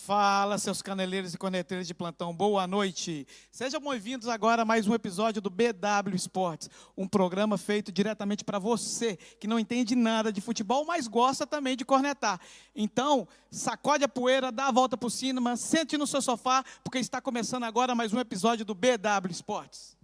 Fala, seus caneleiros e corneteiros de plantão, boa noite. Sejam bem-vindos agora a mais um episódio do BW Esportes, um programa feito diretamente para você, que não entende nada de futebol, mas gosta também de cornetar. Então, sacode a poeira, dá a volta por cima, sente no seu sofá, porque está começando agora mais um episódio do BW Esportes.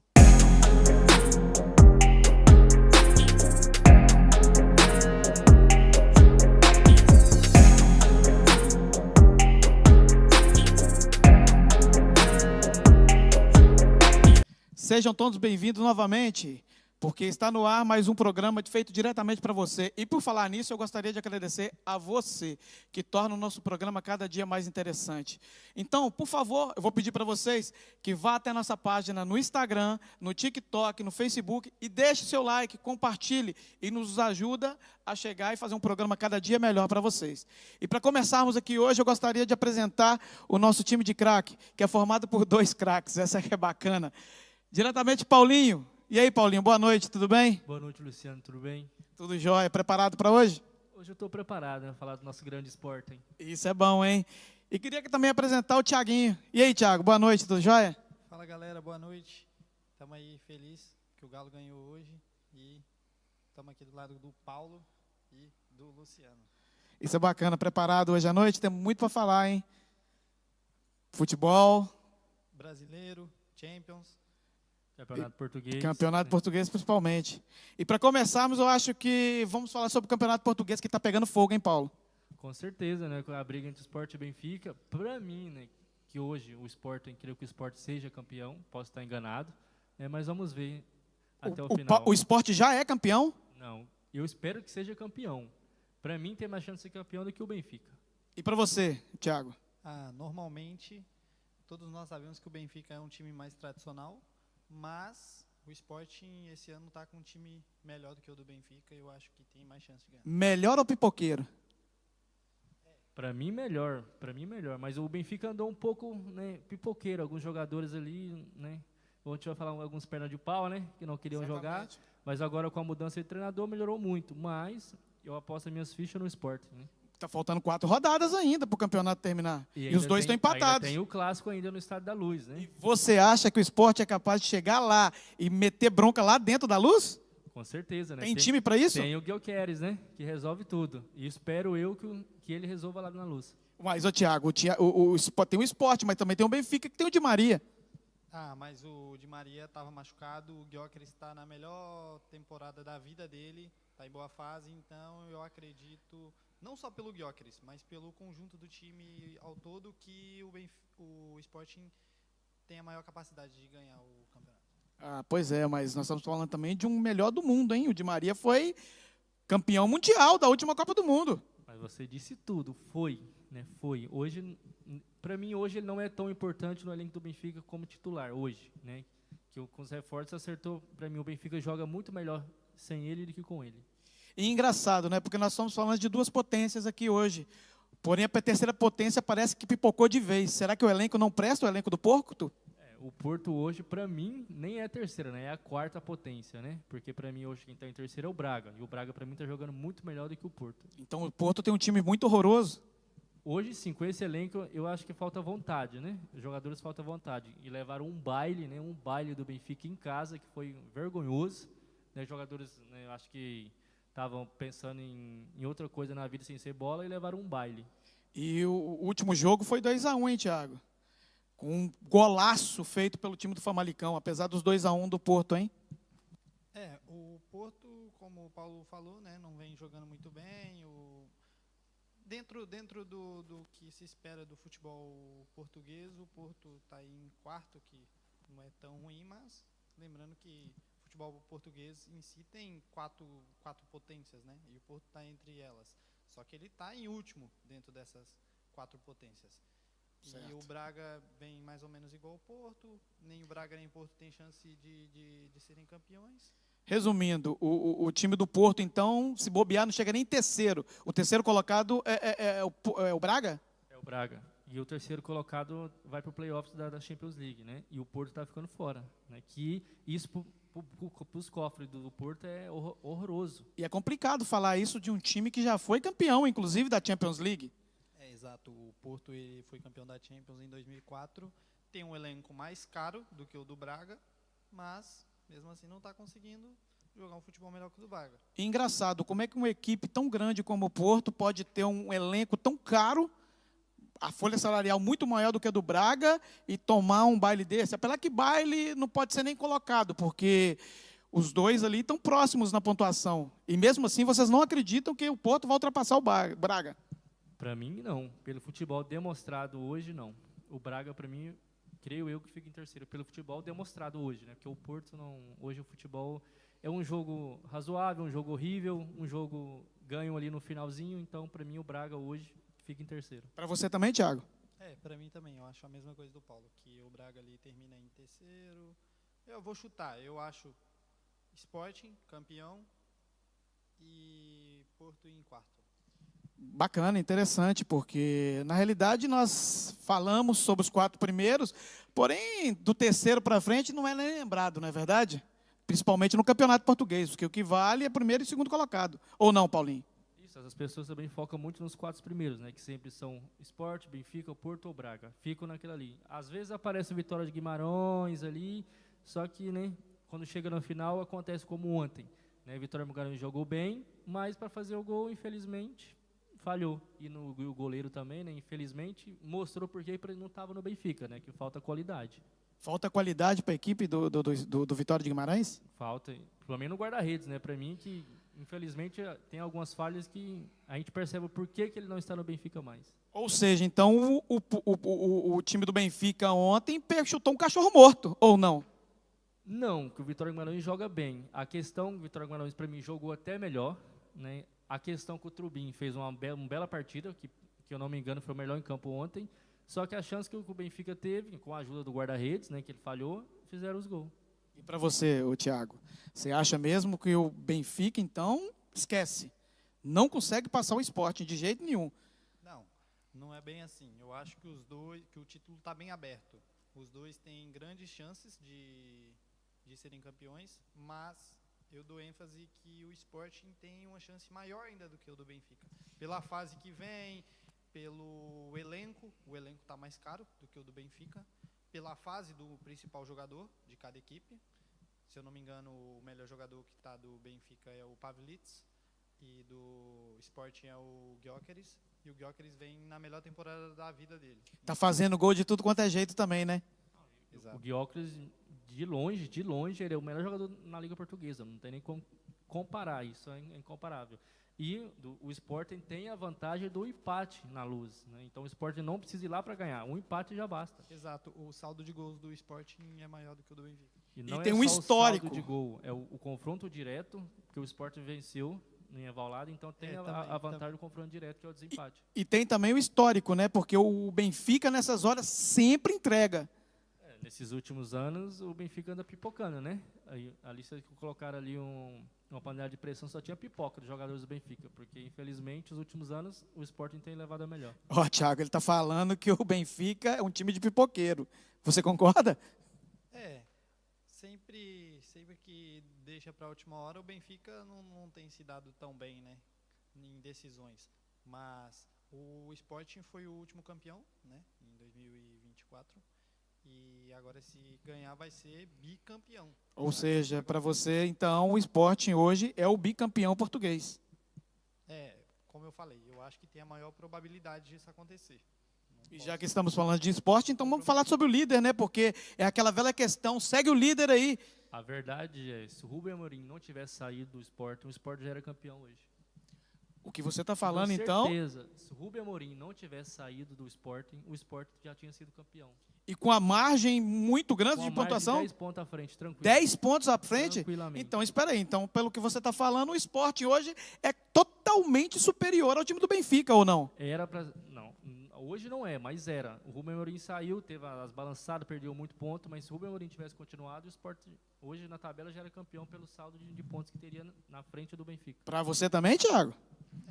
Sejam todos bem-vindos novamente, porque está no ar mais um programa feito diretamente para você. E por falar nisso, eu gostaria de agradecer a você, que torna o nosso programa cada dia mais interessante. Então, por favor, eu vou pedir para vocês que vá até a nossa página no Instagram, no TikTok, no Facebook e deixe seu like, compartilhe e nos ajuda a chegar e fazer um programa cada dia melhor para vocês. E para começarmos aqui hoje, eu gostaria de apresentar o nosso time de craque, que é formado por 2 craques, essa aqui é bacana. Diretamente, Paulinho. E aí, Paulinho, boa noite, tudo bem? Boa noite, Luciano, tudo bem? Tudo jóia. Preparado para hoje? Hoje eu estou preparado, né, para falar do nosso grande esporte, hein? Isso é bom, hein? E queria também apresentar o Thiaguinho. E aí, Thiago, boa noite, tudo jóia? Fala, galera, boa noite. Estamos aí felizes que o Galo ganhou hoje e estamos aqui do lado do Paulo e do Luciano. Isso é bacana. Preparado hoje à noite? Temos muito para falar, hein? Futebol. Brasileiro, Champions. Campeonato português. Campeonato português, principalmente. E para começarmos, eu acho que vamos falar sobre o campeonato português que está pegando fogo, hein, Paulo? Com certeza, né? A briga entre o Sport e o Benfica. Para mim, né, que hoje o Sport, eu creio que o Sport seja campeão. Posso estar enganado, né, mas vamos ver até o final. O Sport já é campeão? Não, eu espero que seja campeão. Para mim, tem mais chance de ser campeão do que o Benfica. E para você, Thiago? Normalmente, todos nós sabemos que o Benfica é um time mais tradicional, mas o Sporting esse ano está com um time melhor do que o do Benfica e eu acho que tem mais chance de ganhar. Melhor ou pipoqueiro? Para mim, melhor. Mas o Benfica andou um pouco, né, pipoqueiro. Alguns jogadores ali, né? A gente vai falar alguns pernas de pau, né? Que não queriam jogar. Mas agora com a mudança de treinador melhorou muito. Mas eu aposto minhas fichas no Sport, né? Tá faltando 4 rodadas ainda para o campeonato terminar. E os dois estão empatados. Tem o clássico ainda no Estádio da Luz, né? E você acha que o Sport é capaz de chegar lá e meter bronca lá dentro da Luz? Com certeza, né? Tem time para isso? Tem o Gyökeres, né? Que resolve tudo. E espero eu que ele resolva lá na Luz. Mas, Thiago, tem o Sport, mas também tem o Benfica que tem o Di Maria. Mas o Di Maria estava machucado, o Gyökeres está na melhor temporada da vida dele, está em boa fase, então eu acredito, não só pelo Gyökeres, mas pelo conjunto do time ao todo, que o Sporting tem a maior capacidade de ganhar o campeonato. Pois é, mas nós estamos falando também de um melhor do mundo, hein? O Di Maria foi campeão mundial da última Copa do Mundo. Mas você disse tudo, foi, né? Foi. Hoje, para mim, hoje ele não é tão importante no elenco do Benfica como titular, hoje, né? Que com os reforços acertou, para mim o Benfica joga muito melhor sem ele do que com ele. E engraçado, né? Porque nós estamos falando de 2 potências aqui hoje. Porém, a terceira potência parece que pipocou de vez. Será que o elenco não presta, o elenco do Porto? O Porto hoje, para mim, nem é a terceira, né? É a 4ª potência, né? Porque para mim hoje quem está em terceiro é o Braga. E o Braga para mim está jogando muito melhor do que o Porto. Então o Porto tem um time muito horroroso. Hoje sim, com esse elenco, eu acho que falta vontade, né? Os jogadores faltam vontade. E levaram um baile, né? Um baile do Benfica em casa, que foi vergonhoso. Né? Os jogadores, né, eu acho que estavam pensando em outra coisa na vida sem ser bola e levaram um baile. E o último jogo foi 2-1, hein, Thiago? Com um golaço feito pelo time do Famalicão, apesar dos 2-1 do Porto, hein? O Porto, como o Paulo falou, né, não vem jogando muito bem. Dentro do que se espera do futebol português, o Porto está em 4º, que não é tão ruim, mas lembrando que o futebol português em si tem quatro potências, né? E o Porto está entre elas. Só que ele está em último dentro dessas 4 potências. Certo. E o Braga vem mais ou menos igual ao Porto, nem o Braga nem o Porto tem chance de serem campeões. Resumindo, o time do Porto, então, se bobear, não chega nem em terceiro. O terceiro colocado é o Braga? É o Braga. E o terceiro colocado vai para o playoffs da Champions League, né? E o Porto está ficando fora. Né? Que isso para os cofres do Porto é horroroso. E é complicado falar isso de um time que já foi campeão, inclusive, da Champions League. Exato, o Porto ele foi campeão da Champions em 2004, tem um elenco mais caro do que o do Braga, mas mesmo assim não está conseguindo jogar um futebol melhor que o do Braga. E engraçado, como é que uma equipe tão grande como o Porto pode ter um elenco tão caro, a folha salarial muito maior do que a do Braga, e tomar um baile desse? Apesar que baile não pode ser nem colocado, porque os dois ali estão próximos na pontuação. E mesmo assim, vocês não acreditam que o Porto vai ultrapassar o Braga? Para mim, não. Pelo futebol demonstrado hoje, não. O Braga, para mim, creio eu que fica em terceiro. Pelo futebol demonstrado hoje, né? Porque o Porto, não, hoje o futebol é um jogo razoável, um jogo horrível, um jogo ganho ali no finalzinho. Então, para mim, o Braga hoje fica em terceiro. Para você também, Thiago? Para mim também. Eu acho a mesma coisa do Paulo, que o Braga ali termina em terceiro. Eu vou chutar. Eu acho Sporting campeão e Porto em quarto. Bacana, interessante, porque na realidade nós falamos sobre os 4 primeiros, porém do terceiro para frente não é nem lembrado, não é verdade? Principalmente no campeonato português, porque o que vale é primeiro e segundo colocado. Ou não, Paulinho? Isso, as pessoas também focam muito nos 4 primeiros, né? Que sempre são Sport, Benfica, Porto ou Braga. Ficam naquilo ali. Às vezes aparece o Vitória de Guimarães ali, só que, né, quando chega no final acontece como ontem. Né? Vitória de Guimarães jogou bem, mas para fazer o gol, infelizmente, falhou. E o goleiro também, né, infelizmente, mostrou porque ele não estava no Benfica, né, que falta qualidade. Falta qualidade para a equipe do Vitória de Guimarães? Falta, pelo menos no guarda-redes, né, para mim, que infelizmente tem algumas falhas que a gente percebe por que ele não está no Benfica mais. Ou seja, então o time do Benfica ontem chutou um cachorro morto, ou não? Não, que o Vitória de Guimarães joga bem. A questão, o Vitória de Guimarães para mim jogou até melhor, né? A questão que o Trubin fez uma bela partida, que eu não me engano foi o melhor em campo ontem, só que a chance que o Benfica teve, com a ajuda do guarda-redes, né, que ele falhou, fizeram os gols. E para você, Thiago, você acha mesmo que o Benfica, então, esquece, não consegue passar o Sporting de jeito nenhum? Não é bem assim. Eu acho que que o título está bem aberto. Os dois têm grandes chances de serem campeões, mas eu dou ênfase que o Sporting tem uma chance maior ainda do que o do Benfica. Pela fase que vem, pelo elenco, o elenco está mais caro do que o do Benfica, pela fase do principal jogador de cada equipe. Se eu não me engano, o melhor jogador que está do Benfica é o Pavlidis e do Sporting é o Gyökeres. E o Gyökeres vem na melhor temporada da vida dele. Tá fazendo gol de tudo quanto é jeito também, né? Exato. O Gyökeres, de longe, ele é o melhor jogador na Liga Portuguesa. Não tem nem como comparar, isso é incomparável. E o Sporting tem a vantagem do empate na Luz, né? Então o Sporting não precisa ir lá para ganhar, um empate já basta. Exato, o saldo de gols do Sporting é maior do que o do Benfica. E não tem é um só histórico. O saldo de gol, é o confronto direto, que o Sporting venceu em Evalado, então tem a vantagem do confronto direto, que é o desempate. E tem também o histórico, né? Porque o Benfica, nessas horas, sempre entrega. Nesses últimos anos, o Benfica anda pipocando, né? Ali, se colocar ali uma panela de pressão, só tinha pipoca dos jogadores do Benfica, porque, infelizmente, nos últimos anos, o Sporting tem levado a melhor. Ó, Thiago, ele tá falando que o Benfica é um time de pipoqueiro. Você concorda? Sempre que deixa para a última hora, o Benfica não tem se dado tão bem, né, em decisões. Mas o Sporting foi o último campeão, né, em 2024. E agora, se ganhar, vai ser bicampeão. Ou seja, para você, então, o Sporting hoje é o bicampeão português. Como eu falei, eu acho que tem a maior probabilidade disso acontecer. E já que estamos falando de esporte, então vamos falar sobre o líder, né? Porque é aquela velha questão, segue o líder aí. A verdade é, se o Rubem Amorim não tivesse saído do Sporting, o Sporting já era campeão hoje. O que você está falando, Com então... certeza, se o Rubem Amorim não tivesse saído do Sporting, o Sporting já tinha sido campeão. E com a margem muito grande de pontuação? 10 pontos à frente, tranquilo. 10 pontos à frente? Tranquilamente. Então, espera aí. Então, pelo que você está falando, o Sporting hoje é totalmente superior ao time do Benfica, ou não? Era para... Não, hoje não é, mas era. O Rubem Amorim saiu, teve as balançadas, perdeu muito ponto, mas se o Rubem Amorim tivesse continuado, o Sporting hoje na tabela já era campeão pelo saldo de pontos que teria na frente do Benfica. Para você também, Thiago?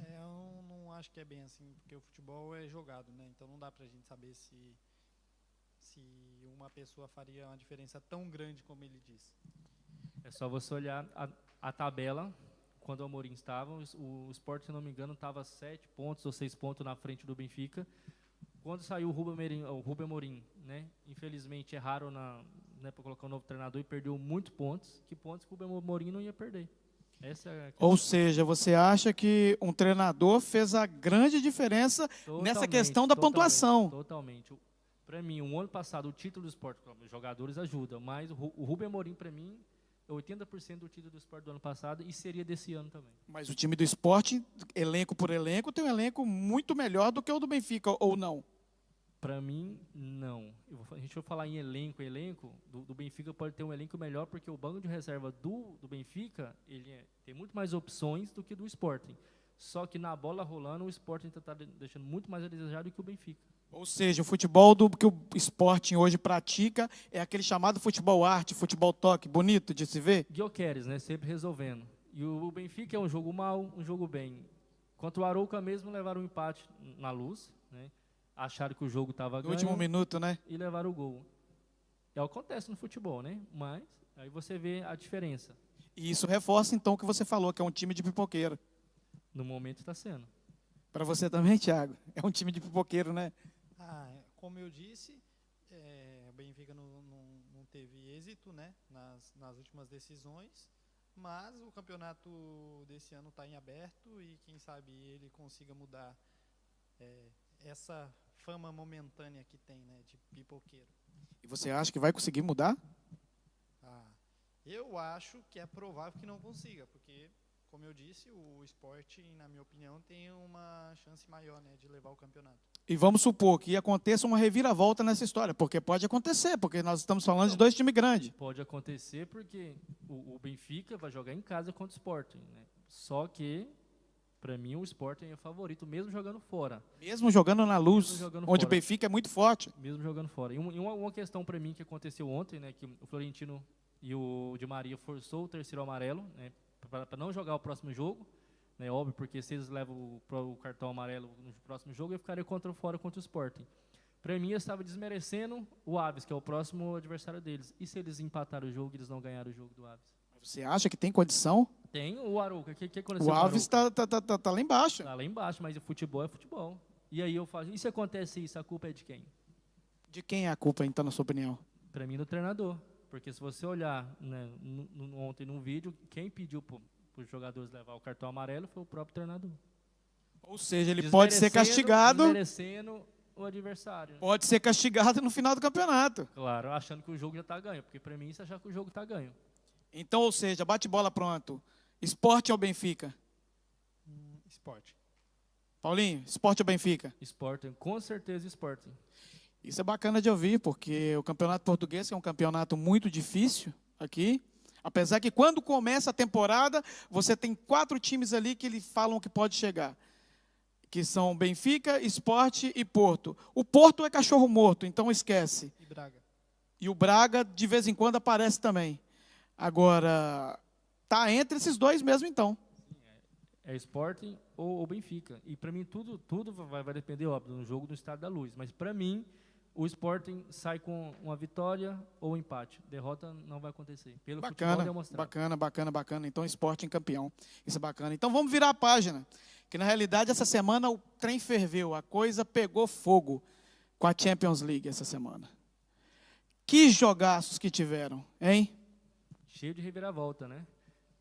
Eu não acho que é bem assim, porque o futebol é jogado, né? Então não dá pra gente saber se uma pessoa faria uma diferença tão grande como ele diz. É só você olhar a tabela quando o Amorim estava, o Sport, se não me engano, estava 7 pontos ou 6 pontos na frente do Benfica. Quando saiu o Rubem Amorim, né, infelizmente erraram né, para colocar um novo treinador e perdeu muitos pontos. Que pontos que o Rubem Amorim não ia perder. Essa é a questão. Ou seja, você acha que um treinador fez a grande diferença nessa questão da pontuação? Totalmente. Para mim, o ano passado, o título do Sport, os jogadores ajudam, mas o Rubem Amorim, para mim, é 80% do título do Sport do ano passado e seria desse ano também. Mas o time do Sport, elenco por elenco, tem um elenco muito melhor do que o do Benfica, ou não? Para mim, não. A gente vai falar em elenco, do Benfica pode ter um elenco melhor, porque o banco de reserva do Benfica, tem muito mais opções do que do Sporting. Só que na bola rolando, o Sporting está deixando muito mais a desejar do que o Benfica. Ou seja, o futebol que o Sporting hoje pratica é aquele chamado futebol arte, futebol toque, bonito de se ver? Guioqueres, né? Sempre resolvendo. E o Benfica é um jogo mal, um jogo bem. Quanto o Arouca mesmo levaram um empate na Luz, né? Acharam que o jogo estava ganho. No último minuto, né? E levaram o gol. Acontece no futebol, né? Mas aí você vê a diferença. E isso reforça, então, o que você falou, que é um time de pipoqueiro. No momento está sendo. Para você também, Thiago? É um time de pipoqueiro, né? Como eu disse, o Benfica não teve êxito, né, nas últimas decisões, mas o campeonato desse ano está em aberto e quem sabe ele consiga mudar essa fama momentânea que tem, né, de pipoqueiro. E você acha que vai conseguir mudar? Eu acho que é provável que não consiga, porque, como eu disse, o Sport, na minha opinião, tem uma chance maior, né, de levar o campeonato. E vamos supor que aconteça uma reviravolta nessa história, porque pode acontecer, porque nós estamos falando de dois times grandes. Pode acontecer porque o Benfica vai jogar em casa contra o Sporting, né? Só que, para mim, o Sporting é o favorito, mesmo jogando fora. Mesmo jogando na Luz, jogando onde fora. O Benfica é muito forte. Mesmo jogando fora. E uma questão para mim que aconteceu ontem, né, que o Florentino e o Di Maria forçou o terceiro amarelo, né, para não jogar o próximo jogo. É óbvio, porque se eles levam o cartão amarelo no próximo jogo, eu ficaria fora contra o Sporting. Para mim, eu estava desmerecendo o Aves, que é o próximo adversário deles. E se eles empataram o jogo e eles não ganharam o jogo do Aves? Você acha que tem condição? Tem o Arouca. Que aconteceu o Aves está lá embaixo. Está lá embaixo, mas o futebol é futebol. E aí eu falo, e se acontece isso, a culpa é de quem? De quem é a culpa, então, na sua opinião? Para mim, do treinador. Porque se você olhar, né, ontem num vídeo, quem pediu para os jogadores levar o cartão amarelo foi o próprio treinador. Ou seja, ele pode ser castigado. Desmerecendo o adversário. Pode ser castigado no final do campeonato. Claro, achando que o jogo já está ganho. Porque para mim, isso é achar que o jogo está ganho. Então, ou seja, bate bola pronto. Sport ou Benfica? Sport. Paulinho, Sport ou Benfica? Sporting, com certeza Sporting. Isso é bacana de ouvir, porque o campeonato português é um campeonato muito difícil aqui. Apesar que quando começa a temporada, você tem 4 times ali que eles falam que pode chegar. Que são Benfica, Sport e Porto. O Porto é cachorro morto, então esquece. E Braga. E o Braga, de vez em quando, aparece também. Agora, tá entre esses dois mesmo, então. É Sporting ou Benfica. E para mim, tudo vai depender, óbvio, do jogo do Estádio da Luz. Mas para mim, o Sporting sai com uma vitória ou um empate. Derrota não vai acontecer. Pelo futebol demonstrado. Bacana. Então, Sporting campeão. Isso é bacana. Então, vamos virar a página. Que, na realidade, essa semana o trem ferveu. A coisa pegou fogo com a Champions League essa semana. Que jogaços que tiveram, hein? Cheio de reviravolta, né?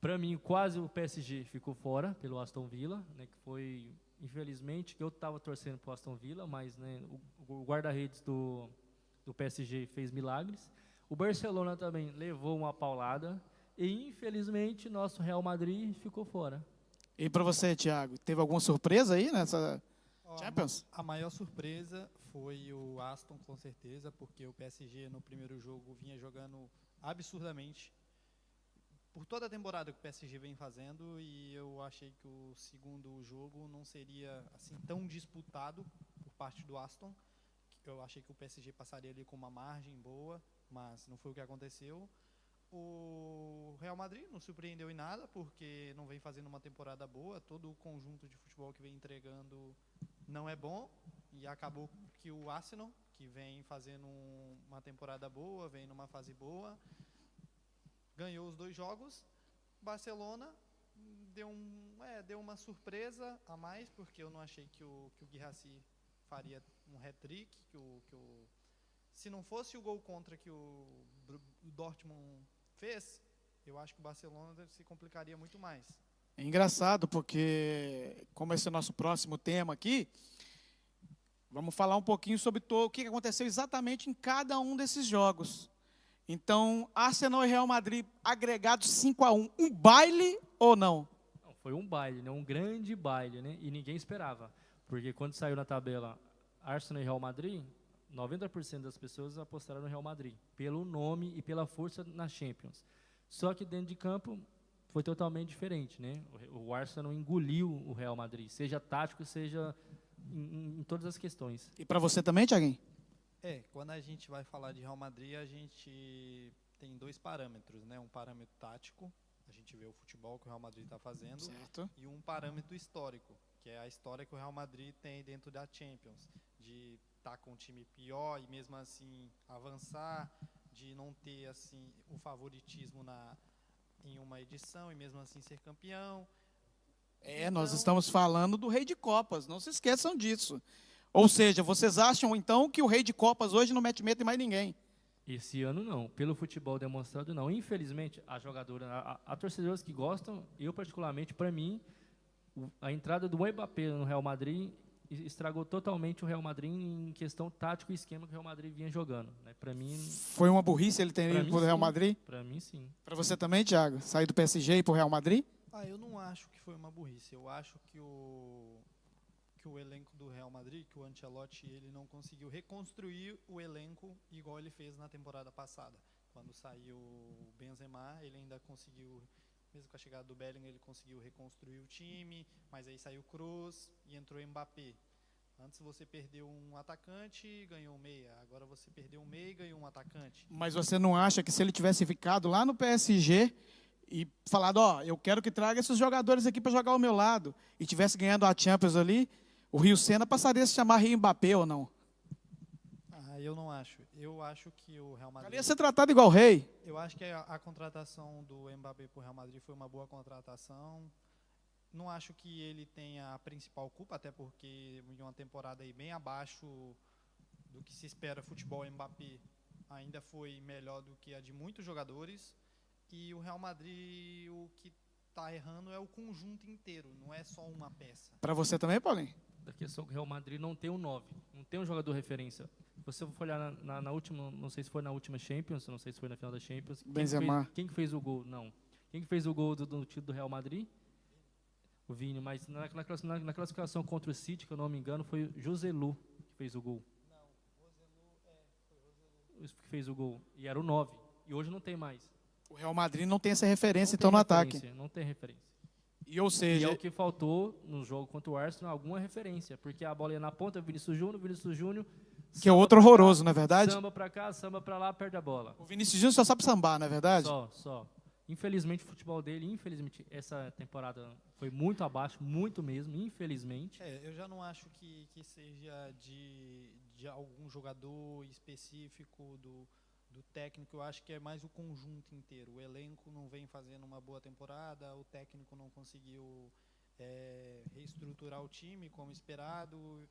Para mim, quase o PSG ficou fora pelo Aston Villa, né, que foi, infelizmente, que eu estava torcendo para o Aston Villa, mas né, o guarda-redes do PSG fez milagres. O Barcelona também levou uma paulada e, infelizmente, nosso Real Madrid ficou fora. E para você, Thiago, teve alguma surpresa aí nessa Champions? A maior surpresa foi o Aston, com certeza, porque o PSG no primeiro jogo vinha jogando absurdamente. Por toda a temporada que o PSG vem fazendo, e eu achei que o segundo jogo não seria assim tão disputado por parte do Aston. Eu achei que o PSG passaria ali com uma margem boa, mas não foi o que aconteceu. O Real Madrid não surpreendeu em nada, porque não vem fazendo uma temporada boa. Todo o conjunto de futebol que vem entregando não é bom, e acabou que o Arsenal, que vem fazendo uma temporada boa, vem numa fase boa, ganhou os 2 jogos. Barcelona deu uma surpresa a mais, porque eu não achei que o Guirassy faria um hat-trick, se não fosse o gol contra que o Dortmund fez, eu acho que o Barcelona se complicaria muito mais. É engraçado, porque, como esse é o nosso próximo tema aqui, vamos falar um pouquinho sobre o que aconteceu exatamente em cada um desses jogos. Então, Arsenal e Real Madrid agregados 5-1, um baile ou não? Não, foi um baile, né? Um grande baile, né? E ninguém esperava, porque quando saiu na tabela Arsenal e Real Madrid, 90% das pessoas apostaram no Real Madrid, pelo nome e pela força na Champions. Só que dentro de campo foi totalmente diferente, né? O Arsenal engoliu o Real Madrid, seja tático, seja em todas as questões. E para você também, Thiaguinho? Quando a gente vai falar de Real Madrid, a gente tem dois parâmetros, né? Um parâmetro tático, a gente vê o futebol que o Real Madrid está fazendo, certo, e um parâmetro histórico, que é a história que o Real Madrid tem dentro da Champions, de estar com um time pior e mesmo assim avançar, de não ter assim o favoritismo em uma edição e mesmo assim ser campeão. Nós estamos falando do Rei de Copas, não se esqueçam disso. Ou seja, vocês acham então que o Rei de Copas hoje não mete medo em mais ninguém? Esse ano não, pelo futebol demonstrado não. Infelizmente, a jogadora, há torcedores que gostam, eu particularmente, para mim, a entrada do Mbappé no Real Madrid estragou totalmente o Real Madrid em questão tático e esquema que o Real Madrid vinha jogando. Né? Para mim, foi uma burrice ele ter ido para o Real Madrid? Para mim, sim. Para você também, Thiago? Sair do PSG e ir para o Real Madrid? Eu não acho que foi uma burrice. Eu acho que o elenco do Real Madrid, que o Ancelotti, ele não conseguiu reconstruir o elenco igual ele fez na temporada passada. Quando saiu o Benzema, ele ainda conseguiu, mesmo com a chegada do Bellingham, ele conseguiu reconstruir o time, mas aí saiu o Kroos e entrou o Mbappé. Antes você perdeu um atacante e ganhou um meia. Agora você perdeu um meia e ganhou um atacante. Mas você não acha que se ele tivesse ficado lá no PSG e falado, eu quero que traga esses jogadores aqui para jogar ao meu lado, e tivesse ganhando a Champions ali, o Rio Sena passaria a se chamar Rio Mbappé ou não? Eu não acho. Eu acho que o Real Madrid... Ele ia ser tratado igual rei. Eu acho que a contratação do Mbappé para o Real Madrid foi uma boa contratação. Não acho que ele tenha a principal culpa, até porque em uma temporada aí bem abaixo do que se espera futebol, Mbappé ainda foi melhor do que a de muitos jogadores. E o Real Madrid, o que está errando é o conjunto inteiro, não é só uma peça. Para você também, Paulinho? Da questão que o Real Madrid não tem um 9, não tem um jogador referência. Se você for olhar na última, não sei se foi na última Champions, não sei se foi na final da Champions. Benzema. Quem que fez o gol? Não. Quem que fez o gol do título do Real Madrid? O Vini, mas na classificação contra o City, que eu não me engano, foi o Joselu que fez o gol. Não, foi o Roselu que fez o gol. E era o 9. E hoje não tem mais. O Real Madrid não tem essa referência, então, no ataque. Não tem referência. E, ou seja... E é o que faltou no jogo contra o Arsenal, alguma referência. Porque a bola ia na ponta, Vinícius Júnior... Que é outro horroroso, não é verdade? Samba pra cá, samba pra lá, perde a bola. O Vinícius Júnior só sabe sambar, não é verdade? Só. Infelizmente, o futebol dele, essa temporada foi muito abaixo, muito mesmo, infelizmente. Eu já não acho que seja de algum jogador específico, do técnico. Eu acho que é mais o conjunto inteiro. O elenco não vem fazendo uma boa temporada, o técnico não conseguiu reestruturar o time como esperado.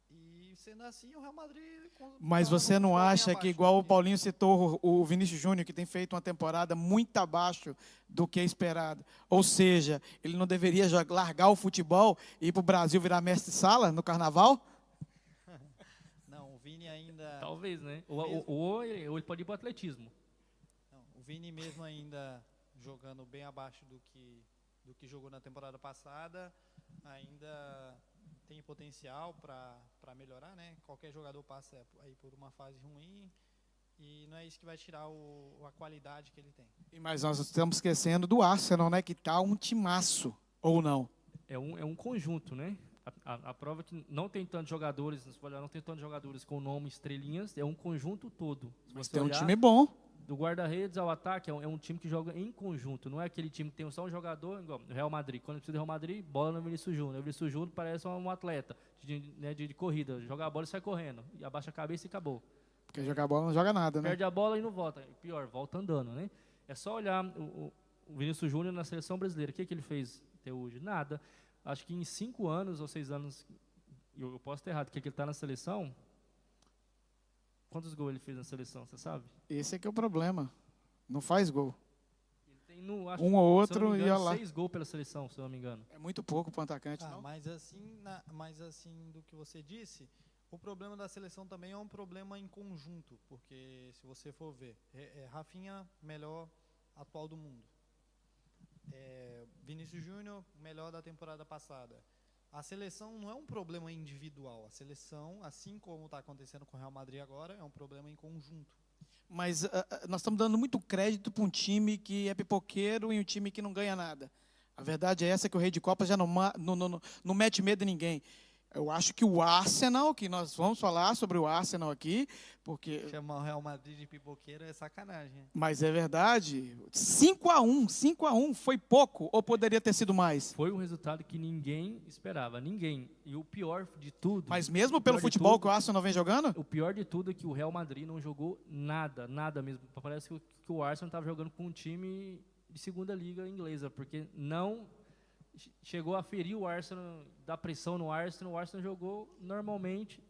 E sendo assim, o Real Madrid... Mas você não acha que, igual o Paulinho citou o Vinícius Júnior, que tem feito uma temporada muito abaixo do que é esperado, ou seja, ele não deveria largar o futebol e ir para o Brasil virar mestre-sala no Carnaval? Não, o Vini ainda... Talvez, né? Ou ele pode ir para o atletismo. Não, o Vini mesmo ainda jogando bem abaixo do que jogou na temporada passada, ainda... tem potencial para melhorar, né? Qualquer jogador passa aí por uma fase ruim e não é isso que vai tirar a qualidade que ele tem. Mas nós estamos esquecendo do Arsenal, né? Que está um timaço, ou não? É um conjunto, né? A prova que não tem tantos jogadores, não tem tantos jogadores com nome estrelinhas, é um conjunto todo. Mas tem um time bom. Do guarda-redes ao ataque, é um time que joga em conjunto. Não é aquele time que tem só um jogador, igual o Real Madrid. Quando precisa do Real Madrid, bola no Vinícius Júnior. O Vinícius Júnior parece um atleta de corrida. Joga a bola e sai correndo. E abaixa a cabeça e acabou. Porque jogar bola não joga nada, né? Perde a bola e não volta. Pior, volta andando, né? É só olhar o Vinícius Júnior na seleção brasileira. O que ele fez até hoje? Nada. Acho que em 5 anos ou 6 anos, eu posso ter errado, que ele está na seleção. Quantos gols ele fez na seleção, você sabe? Esse é que é o problema. Não faz gol. Ele tem, acho, Um ou outro, se eu não me engano, e olha lá. 6 gols pela seleção, se eu não me engano. É muito pouco para o atacante, não? Mas assim do que você disse, o problema da seleção também é um problema em conjunto, porque se você for ver, Rafinha, melhor atual do mundo. Vinícius Júnior, melhor da temporada passada. A seleção não é um problema individual. A seleção, assim como está acontecendo com o Real Madrid agora, é um problema em conjunto. Mas nós estamos dando muito crédito para um time que é pipoqueiro e um time que não ganha nada. A verdade é essa, que o Rei de Copas já não mete medo em ninguém. Eu acho que o Arsenal, que nós vamos falar sobre o Arsenal aqui, porque... Chamar o Real Madrid de pipoqueiro é sacanagem. Mas é verdade. 5-1 foi pouco ou poderia ter sido mais? Foi um resultado que ninguém esperava, ninguém. E o pior de tudo... Mas mesmo pelo futebol que o Arsenal vem jogando? O pior de tudo é que o Real Madrid não jogou nada, nada mesmo. Parece que o Arsenal estava jogando com um time de segunda liga inglesa, porque não... chegou a ferir o Arsenal, dar pressão no Arsenal. O Arsenal jogou normalmente,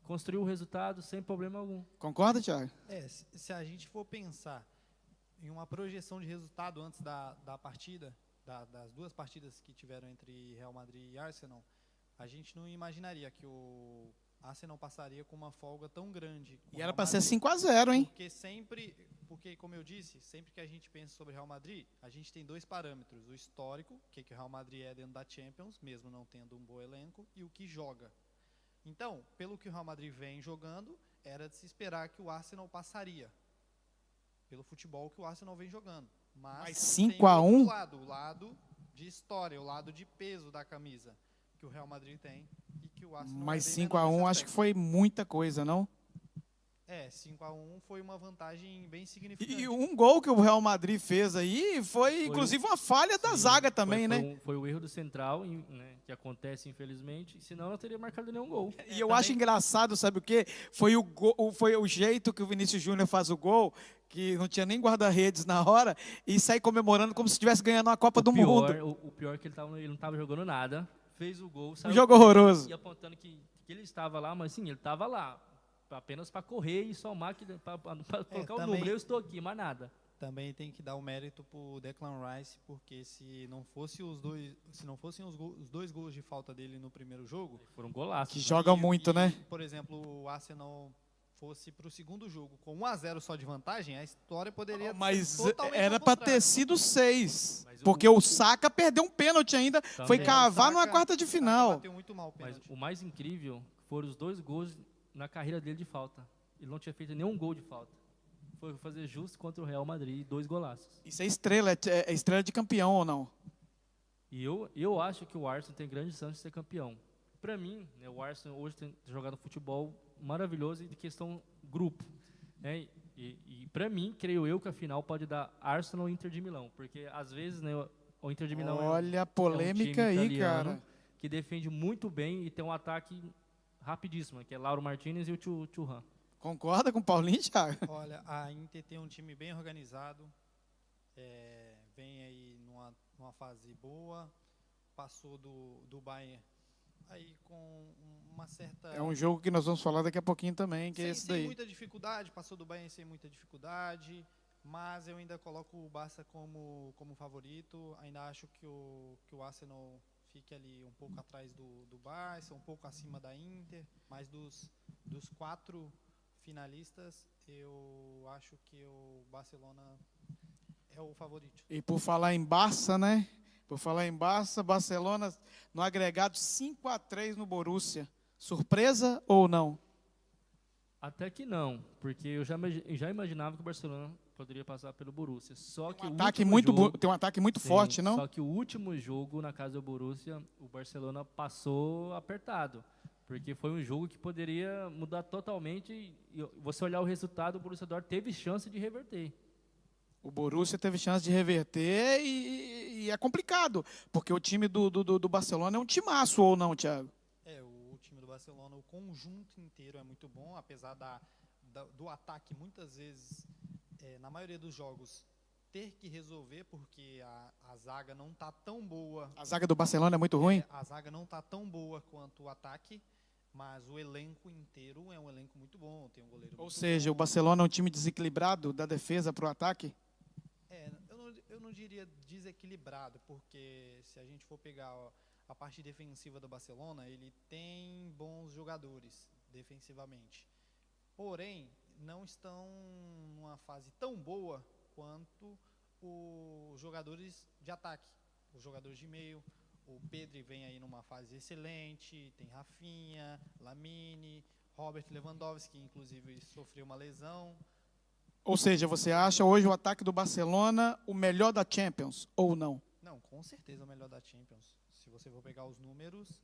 construiu o resultado sem problema algum. Concorda, Thiago? Se a gente for pensar em uma projeção de resultado antes da partida, das 2 partidas que tiveram entre Real Madrid e Arsenal, a gente não imaginaria que o Arsenal passaria com uma folga tão grande. E era para ser 5-0, hein? Porque, como eu disse, sempre que a gente pensa sobre Real Madrid, a gente tem 2 parâmetros. O histórico, o que o Real Madrid é dentro da Champions, mesmo não tendo um bom elenco, e o que joga. Então, pelo que o Real Madrid vem jogando, era de se esperar que o Arsenal passaria. Pelo futebol que o Arsenal vem jogando. Mas 5-1? o lado de história, o lado de peso da camisa que o Real Madrid tem e que o Arsenal... Mas 5-1 acho que foi muita coisa, não? 5-1 foi uma vantagem bem significante. E um gol que o Real Madrid fez aí foi inclusive uma falha da zaga também, né? Foi o erro do central, né, que acontece infelizmente, senão não teria marcado nenhum gol. E eu acho engraçado, sabe o quê? Foi o jeito que o Vinícius Júnior faz o gol, que não tinha nem guarda-redes na hora, e sai comemorando como se estivesse ganhando a Copa do Mundo. O pior é que ele não estava jogando nada, fez o gol, Um jogo horroroso. E apontando que ele estava lá, mas sim, ele estava lá. Apenas para correr e somar, para colocar o número. Eu estou aqui, mais nada. Também tem que dar o mérito para o Declan Rice, porque se não fossem os 2 gols de falta dele no primeiro jogo... Foram golaços. Que joga muito, né? Por exemplo, o Arsenal fosse para o segundo jogo com 1-0 só de vantagem, a história poderia mas ser totalmente era para ter sido 6. Mas Porque o Saka perdeu um pênalti ainda, Também. foi cavar numa Saka- quarta de Saka final. bateu muito mal o Mas pênalti. o mais incrível foram os 2 gols na carreira dele de falta. Ele não tinha feito nenhum gol de falta. Foi fazer justo contra o Real Madrid, 2 golaços. Isso é estrela, é estrela de campeão ou não? E eu acho que o Arsenal tem grande chance de ser campeão. Para mim, né, o Arsenal hoje tem jogado futebol maravilhoso e de questão grupo. Né? E para mim, creio eu que a final pode dar Arsenal e Inter de Milão. Porque às vezes, né, o Inter de Milão Olha a é um polêmica time aí, italiano cara. que defende muito bem e tem um ataque rapidíssimo, que é Lauro Martinez e o Thuram. Concorda com o Paulinho, Thiago? Olha, a Inter tem um time bem organizado, vem aí numa fase boa, passou do Bayern aí com uma certa... É um jogo que nós vamos falar daqui a pouquinho também, que é esse sem daí. muita dificuldade, passou do Bayern sem muita dificuldade, mas eu ainda coloco o Barça como favorito, ainda acho que o Arsenal fique ali um pouco atrás do Barça, um pouco acima da Inter, mas dos 4 finalistas, eu acho que o Barcelona é o favorito. E por falar em Barça, né? Por falar em Barça, Barcelona no agregado 5-3 no Borussia. Surpresa ou não? Até que não, porque eu já imaginava que o Barcelona poderia passar pelo Borussia. Só que Tem um o ataque último jogo, tem um ataque muito sim, forte, não? Só que o último jogo na casa do Borussia, o Barcelona passou apertado. Porque foi um jogo que poderia mudar totalmente. E você olhar o resultado, o Borussia Dortmund teve chance de reverter. O Borussia teve chance de reverter e é complicado, porque o time do Barcelona é um timaço, ou não, Thiago? O time do Barcelona, o conjunto inteiro é muito bom, apesar do ataque, muitas vezes, na maioria dos jogos, ter que resolver, porque a zaga não está tão boa. A zaga do Barcelona é muito ruim? A zaga não está tão boa quanto o ataque, mas o elenco inteiro é um elenco muito bom. Tem um goleiro Ou muito seja, bom. o Barcelona é um time desequilibrado da defesa para o ataque? Eu não diria desequilibrado, porque se a gente for pegar a parte defensiva do Barcelona, ele tem bons jogadores defensivamente. Porém, não estão numa fase tão boa quanto os jogadores de ataque, os jogadores de meio. O Pedri vem aí numa fase excelente, tem Rafinha, Lamine, Robert Lewandowski, que inclusive sofreu uma lesão. Ou seja, você acha hoje o ataque do Barcelona o melhor da Champions, ou não? Não, com certeza é o melhor da Champions. Se você for pegar os números,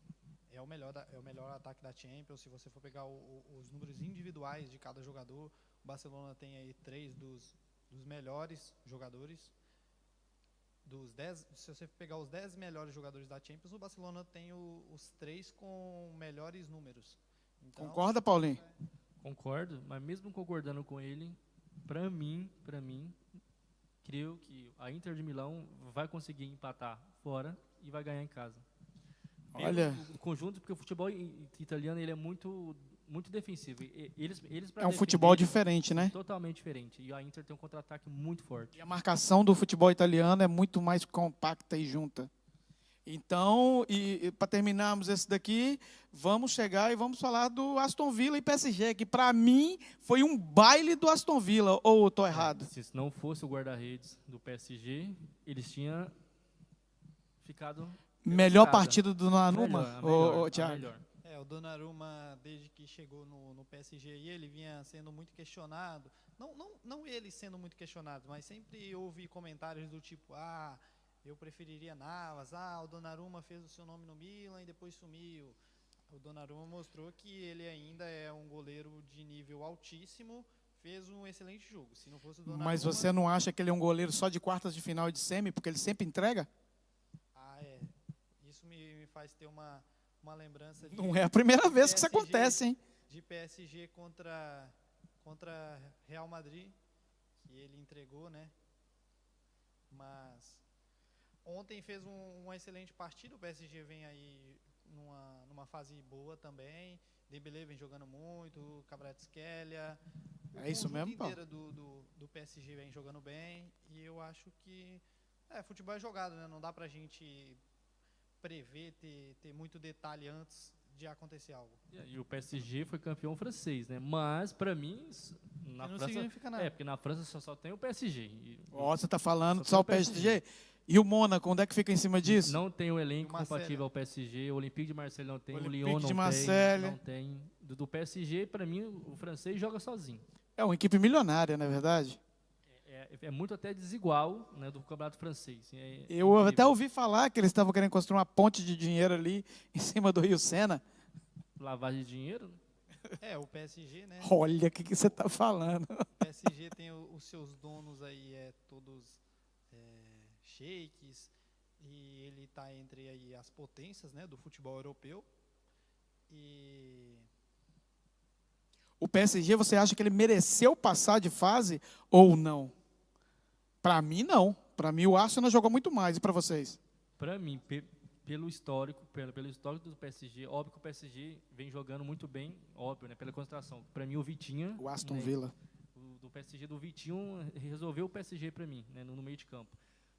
é o melhor ataque da Champions. Se você for pegar os números individuais de cada jogador, o Barcelona tem aí 3 dos melhores jogadores. Se você pegar os 10 melhores jogadores da Champions, o Barcelona tem os 3 com melhores números. Então, Concorda, Paulinho? Concordo, mas mesmo concordando com ele, para mim, creio que a Inter de Milão vai conseguir empatar fora e vai ganhar em casa. Olha, O conjunto, porque o futebol italiano ele é muito defensivo. Eles pra é um defender, futebol diferente, né? totalmente diferente. E a Inter tem um contra-ataque muito forte. E a marcação do futebol italiano é muito mais compacta e junta. Então, para terminarmos esse daqui, vamos chegar e vamos falar do Aston Villa e PSG, que para mim foi um baile do Aston Villa, ou estou errado? Se não fosse o guarda-redes do PSG, eles tinham ficado... Melhor partida do Donnarumma, Melhor, Thiago? melhor. o Donnarumma, desde que chegou no PSG, ele vinha sendo muito questionado. Não ele sendo muito questionado, mas sempre houve comentários do tipo, eu preferiria Navas, o Donnarumma fez o seu nome no Milan e depois sumiu. O Donnarumma mostrou que ele ainda é um goleiro de nível altíssimo, fez um excelente jogo. Se não fosse o Donnarumma... Mas você não acha que ele é um goleiro só de quartas de final e de semi, porque ele sempre entrega? Isso me faz ter uma lembrança de... Não é a primeira vez que isso PSG, acontece, hein? De PSG contra Real Madrid, que ele entregou, né? Mas ontem fez uma excelente partida. O PSG vem aí numa fase boa também. Dembélé vem jogando muito, Kvaratskhelia. É isso mesmo, Paulo? inteira do PSG vem jogando bem. E eu acho que futebol é jogado, né? Não dá pra gente prever, ter muito detalhe antes de acontecer algo. E o PSG foi campeão francês, né? Mas, para mim, na não França... significa nada. porque na França só tem o PSG. Você está falando Só só o tem o PSG? E o Mônaco, onde é que fica em cima disso? Não tem o elenco E o Marseille. compatível ao PSG, o Olympique de Marseille não tem, o Olympique Lyon de não Marseille. tem. Do PSG, para mim, o francês joga sozinho. É uma equipe milionária, não é verdade? É muito até desigual, né, do campeonato francês. Eu até ouvi falar que eles estavam querendo construir uma ponte de dinheiro ali em cima do Rio Sena. Lavagem de dinheiro. O PSG, né? Olha, o que você está falando? O PSG tem os seus donos aí, todos sheiks, e ele está entre aí as potências, né, do futebol europeu. E O PSG, você acha que ele mereceu passar de fase ou não? Para mim, não. Para mim, o Arsenal jogou muito mais. E para vocês? Para mim, pelo histórico do PSG, óbvio que o PSG vem jogando muito bem, óbvio, né, pela concentração. Para mim, o Vitinha... O Aston né, Villa. do PSG do Vitinho resolveu o PSG para mim, né, no meio de campo.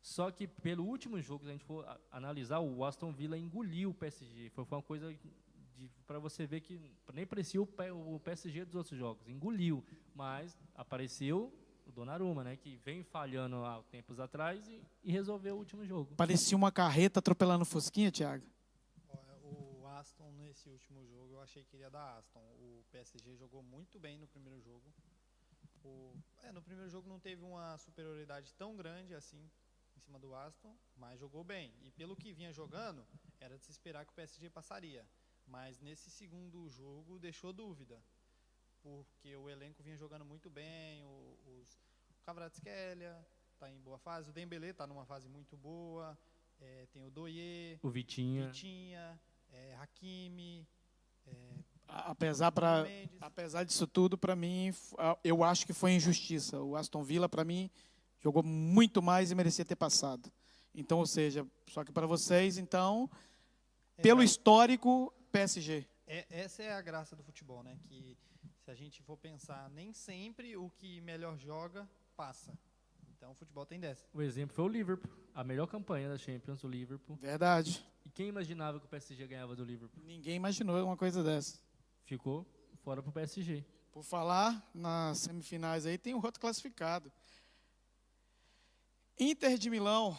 Só que pelo último jogo, se a gente for analisar, o Aston Villa engoliu o PSG. Foi uma coisa para você ver que nem parecia o PSG dos outros jogos. Engoliu, mas apareceu o Donnarumma, né, que vem falhando há tempos atrás e resolveu o último jogo. Parecia uma carreta atropelando Fusquinha, Thiago. o Aston, nesse último jogo, eu achei que iria dar Aston. O PSG jogou muito bem no primeiro jogo. No primeiro jogo não teve uma superioridade tão grande assim em cima do Aston, mas jogou bem. E pelo que vinha jogando, era de se esperar que o PSG passaria. Mas nesse segundo jogo deixou dúvida, porque o elenco vinha jogando muito bem, o Kvaratskhelia está em boa fase, o Dembélé está numa fase muito boa, tem o Doye, O Vitinha. Hakimi, Apesar disso tudo, para mim, eu acho que foi injustiça. O Aston Villa, para mim, Jogou muito mais e merecia ter passado. Então, ou seja, só que para vocês, então, pelo histórico, PSG. Essa é a graça do futebol, né? Que se a gente for pensar, nem sempre o que melhor joga passa. Então o futebol tem dessa. O exemplo foi o Liverpool. A melhor campanha da Champions, o Liverpool. Verdade. E quem imaginava que o PSG ganhava do Liverpool? Ninguém imaginou uma coisa dessa. Ficou fora pro PSG. Por falar nas semifinais aí, tem um outro classificado. Inter de Milão.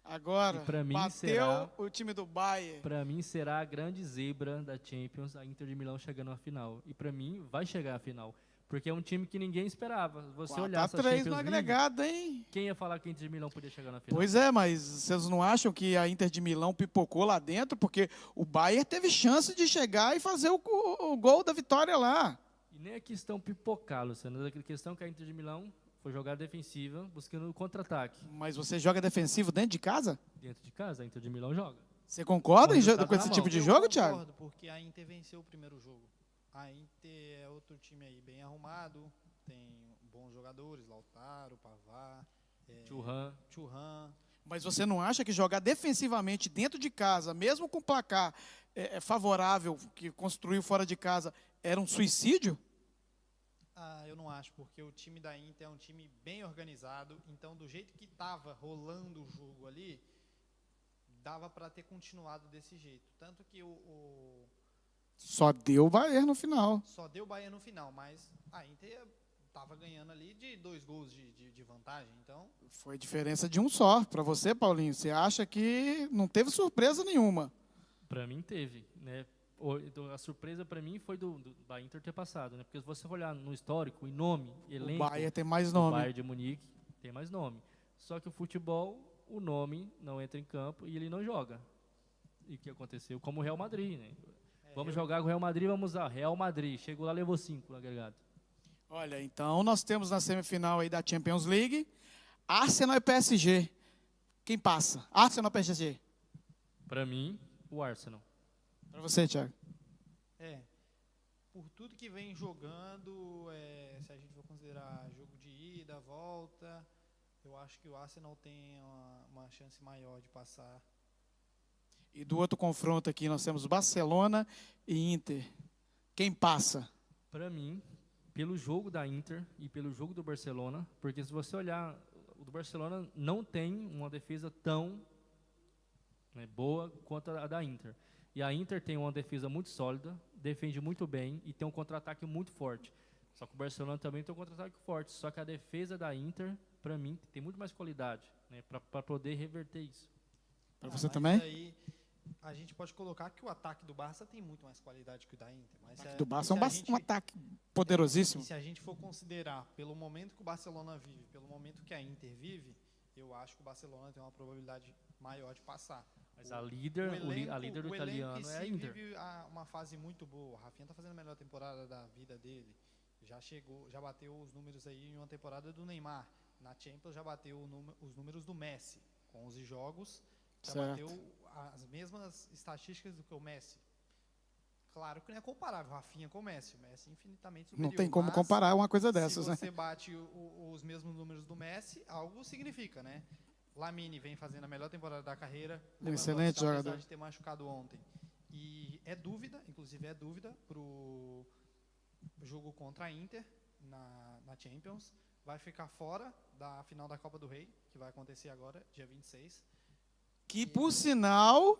Agora, bateu o time do Bayern. Para mim será a grande zebra da Champions, a Inter de Milão chegando à final. E para mim vai chegar à final. Porque é um time que ninguém esperava. Você olhar essa Champions no agregado, hein? Quem ia falar que a Inter de Milão podia chegar na final? Pois é, mas vocês não acham que a Inter de Milão pipocou lá dentro? Porque o Bayern teve chance de chegar e fazer o gol da vitória lá. E nem a questão pipocar, Luciano. A questão que a Inter de Milão foi jogar defensiva, buscando o contra-ataque. Mas você joga defensivo dentro de casa? Dentro de casa, a Inter de Milão joga. Você concorda com esse tipo de jogo, Thiago? Eu concordo, porque a Inter venceu o primeiro jogo. A Inter é outro time aí bem arrumado, tem bons jogadores, Lautaro, Pavard, Thuram. Mas você não acha que jogar defensivamente dentro de casa, mesmo com placar favorável que construiu fora de casa, era um suicídio? Eu não acho, porque o time da Inter é um time bem organizado, então do jeito que estava rolando o jogo ali, dava para ter continuado desse jeito. Tanto que Só deu o Bayern no final. Só deu o Bayern no final, mas a Inter estava ganhando ali de 2 gols de vantagem, então... Foi diferença de um só. Para você, Paulinho, você acha que não teve surpresa nenhuma? Para mim teve, né? A surpresa para mim foi da Inter ter passado, né? Porque se você olhar no histórico, em nome, elenco... O Bayern tem mais nome. O Bayern de Munique tem mais nome. Só que o futebol, o nome não entra em campo e ele não joga. E o que aconteceu? Como o Real Madrid, né? Vamos jogar com o Real Madrid, vamos lá. Real Madrid, chegou lá, levou 5 no agregado. Olha, então nós temos na semifinal aí da Champions League, Arsenal e PSG. Quem passa? Arsenal ou PSG? Para mim, o Arsenal. Para você, Thiago. Por tudo que vem jogando, se a gente for considerar jogo de ida, volta, eu acho que o Arsenal tem uma chance maior de passar. E do outro confronto aqui nós temos Barcelona e Inter. Quem passa? Para mim, pelo jogo da Inter e pelo jogo do Barcelona, porque se você olhar, o do Barcelona não tem uma defesa tão boa quanto a da Inter. E a Inter tem uma defesa muito sólida, defende muito bem e tem um contra-ataque muito forte. Só que o Barcelona também tem um contra-ataque forte. Só que a defesa da Inter, para mim, tem muito mais qualidade, né, para poder reverter isso. Para você também? Aí, a gente pode colocar que o ataque do Barça tem muito mais qualidade que o da Inter. Mas o ataque do Barça é um ataque poderosíssimo. E se a gente for considerar pelo momento que o Barcelona vive, pelo momento que a Inter vive, eu acho que o Barcelona tem uma probabilidade maior de passar. Mas a líder do italiano é a Inter. Vive uma fase muito boa. O Rafinha está fazendo a melhor temporada da vida dele. Já bateu os números aí em uma temporada do Neymar. Na Champions já bateu os números do Messi. 11 jogos, já bateu as mesmas estatísticas do que o Messi. Claro que não é comparável o Rafinha com o Messi. O Messi é infinitamente superior. Não tem como comparar uma coisa dessas, né? Se você bate os mesmos números do Messi, algo significa, né? Lamine vem fazendo a melhor temporada da carreira. Excelente jogador. Apesar de ter machucado ontem. E inclusive é dúvida para o jogo contra a Inter na Champions. Vai ficar fora da final da Copa do Rei, que vai acontecer agora, dia 26. Que, por sinal,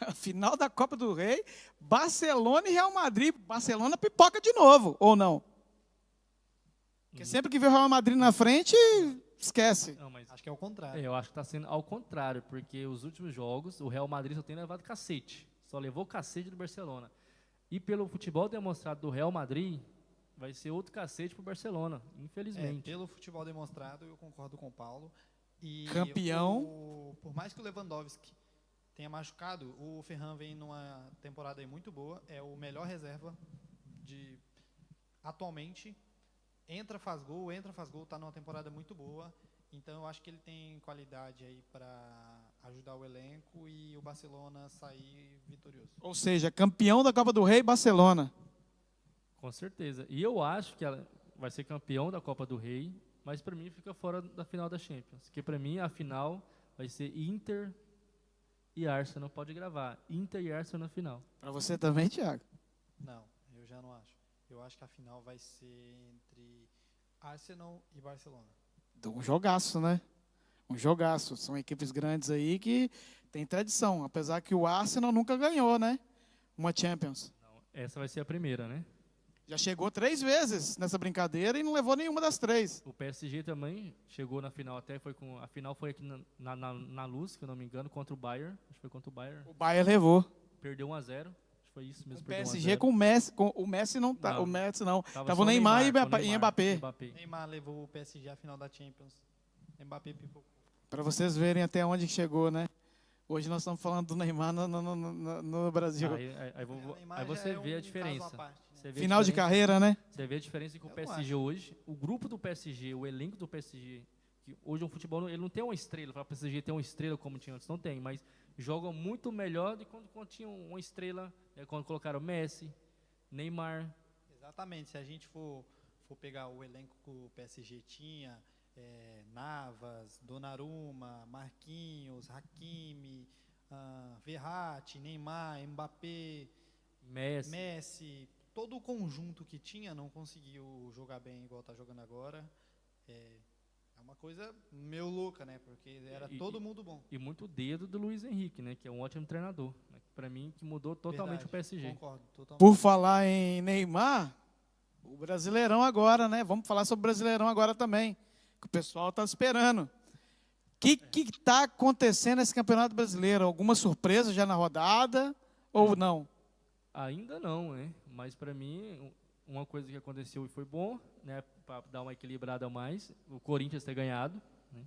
a final da Copa do Rei, Barcelona e Real Madrid. Barcelona pipoca de novo, ou não? Porque sempre que vê o Real Madrid na frente, esquece. Não, mas acho que é o contrário. Eu acho que está sendo ao contrário, porque os últimos jogos, o Real Madrid só tem levado cacete. Só levou cacete do Barcelona. E pelo futebol demonstrado do Real Madrid, vai ser outro cacete para o Barcelona, infelizmente. Pelo futebol demonstrado, eu concordo com o Paulo. E campeão. Por mais que o Lewandowski tenha machucado, o Ferran vem numa temporada aí muito boa. É o melhor reserva atualmente. Entra, faz gol, está numa temporada muito boa. Então, eu acho que ele tem qualidade aí para ajudar o elenco e o Barcelona sair vitorioso. Ou seja, campeão da Copa do Rei, Barcelona. Com certeza. E eu acho que ela vai ser campeão da Copa do Rei, mas para mim fica fora da final da Champions. Porque para mim a final vai ser Inter e Arsenal. Pode gravar. Inter e Arsenal na final. Para você também, Thiago? Não, eu já não acho. Eu acho que a final vai ser entre Arsenal e Barcelona. Um jogaço, né? Um jogaço. São equipes grandes aí que tem tradição. Apesar que o Arsenal nunca ganhou, né? Uma Champions. Não, essa vai ser a primeira, né? Já chegou 3 vezes nessa brincadeira e não levou nenhuma das 3. O PSG também chegou na final, a final foi aqui na Luz, se eu não me engano, contra o Bayern. Acho que foi contra o Bayern. O Bayern levou. Perdeu 1-0. Acho que foi isso mesmo. O PSG com o Messi. O Messi não tá. Não. O Messi não. Tava Tava só o Neymar e Neymar, Mbappé. Neymar levou o PSG à final da Champions. Mbappé pipocou. Para vocês verem até onde chegou, né? Hoje nós estamos falando do Neymar no Brasil. Aí você vê a diferença. Você vê a Final de diferença. carreira, né? Você vê a diferença que o Eu PSG hoje, o grupo do PSG, o elenco do PSG, que hoje o futebol ele não tem uma estrela, para o PSG ter uma estrela como tinha antes, não tem, mas jogam muito melhor do que quando tinham uma estrela, quando colocaram Messi, Neymar. Exatamente, se a gente for pegar o elenco que o PSG tinha, Navas, Donnarumma, Marquinhos, Hakimi, Verratti, Neymar, Mbappé, Messi, todo o conjunto que tinha não conseguiu jogar bem igual está jogando agora. É uma coisa meio louca, né? Porque era todo mundo bom. E muito dedo do Luiz Henrique, né? Que é um ótimo treinador. Né, para mim, que mudou totalmente o PSG. Concordo, totalmente. Por falar em Neymar, o Brasileirão agora, né? Vamos falar sobre o Brasileirão agora também, que o pessoal está esperando. O que está acontecendo nesse Campeonato Brasileiro? Alguma surpresa já na rodada ou não? Ainda não, né? Mas para mim, uma coisa que aconteceu e foi bom, né? Para dar uma equilibrada a mais, o Corinthians ter ganhado, né?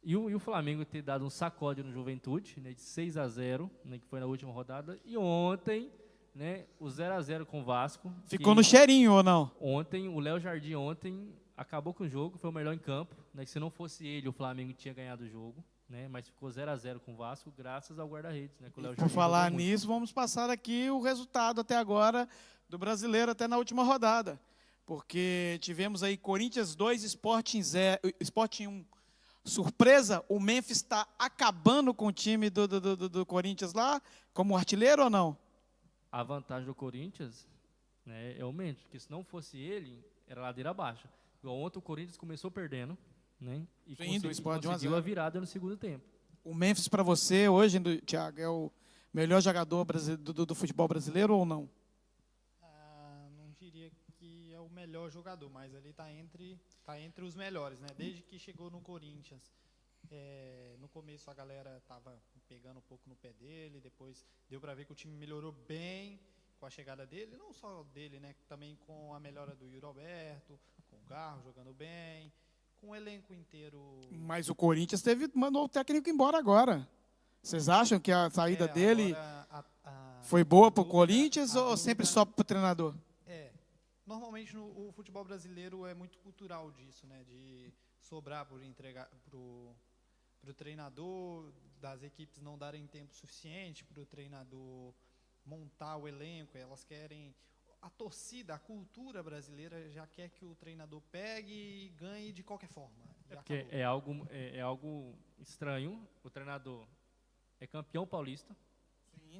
E o Flamengo ter dado um sacode no Juventude, né? De 6-0, né? Que foi na última rodada. E ontem, né? O 0-0 com o Vasco. Ficou no cheirinho ou não? Ontem, o Léo Jardim acabou com o jogo, foi o melhor em campo, né? Que se não fosse ele, o Flamengo tinha ganhado o jogo. Né, mas ficou 0-0 com o Vasco, graças ao guarda-redes. Né, por falar nisso, vamos passar aqui o resultado até agora do Brasileiro, até na última rodada. Porque tivemos aí Corinthians 2, Sporting 1. Surpresa, o Memphis está acabando com o time do Corinthians lá, como artilheiro ou não? A vantagem do Corinthians, né, é o Memphis, porque se não fosse ele, era ladeira abaixo. Igual ontem o Corinthians começou perdendo, né? E conseguiu a virada no segundo tempo. O Memphis, para você, hoje, Thiago, é o melhor jogador do futebol brasileiro ou não? Não diria que é o melhor jogador, mas ele está entre os melhores, né? Desde que chegou no Corinthians. No começo a galera estava pegando um pouco no pé dele, depois deu para ver que o time melhorou bem com a chegada dele, não só dele, né? Também com a melhora do Yuri Alberto, com o Garro jogando bem, com o elenco inteiro. Mas o Corinthians mandou o técnico embora agora. Vocês acham que a saída dele foi boa para o Corinthians ou sempre só para o treinador? Normalmente o futebol brasileiro é muito cultural disso, né? De sobrar por entregar para o treinador, das equipes não darem tempo suficiente para o treinador montar o elenco. Elas querem... A torcida, a cultura brasileira já quer que o treinador pegue e ganhe de qualquer forma. Porque é algo estranho. O treinador é campeão paulista.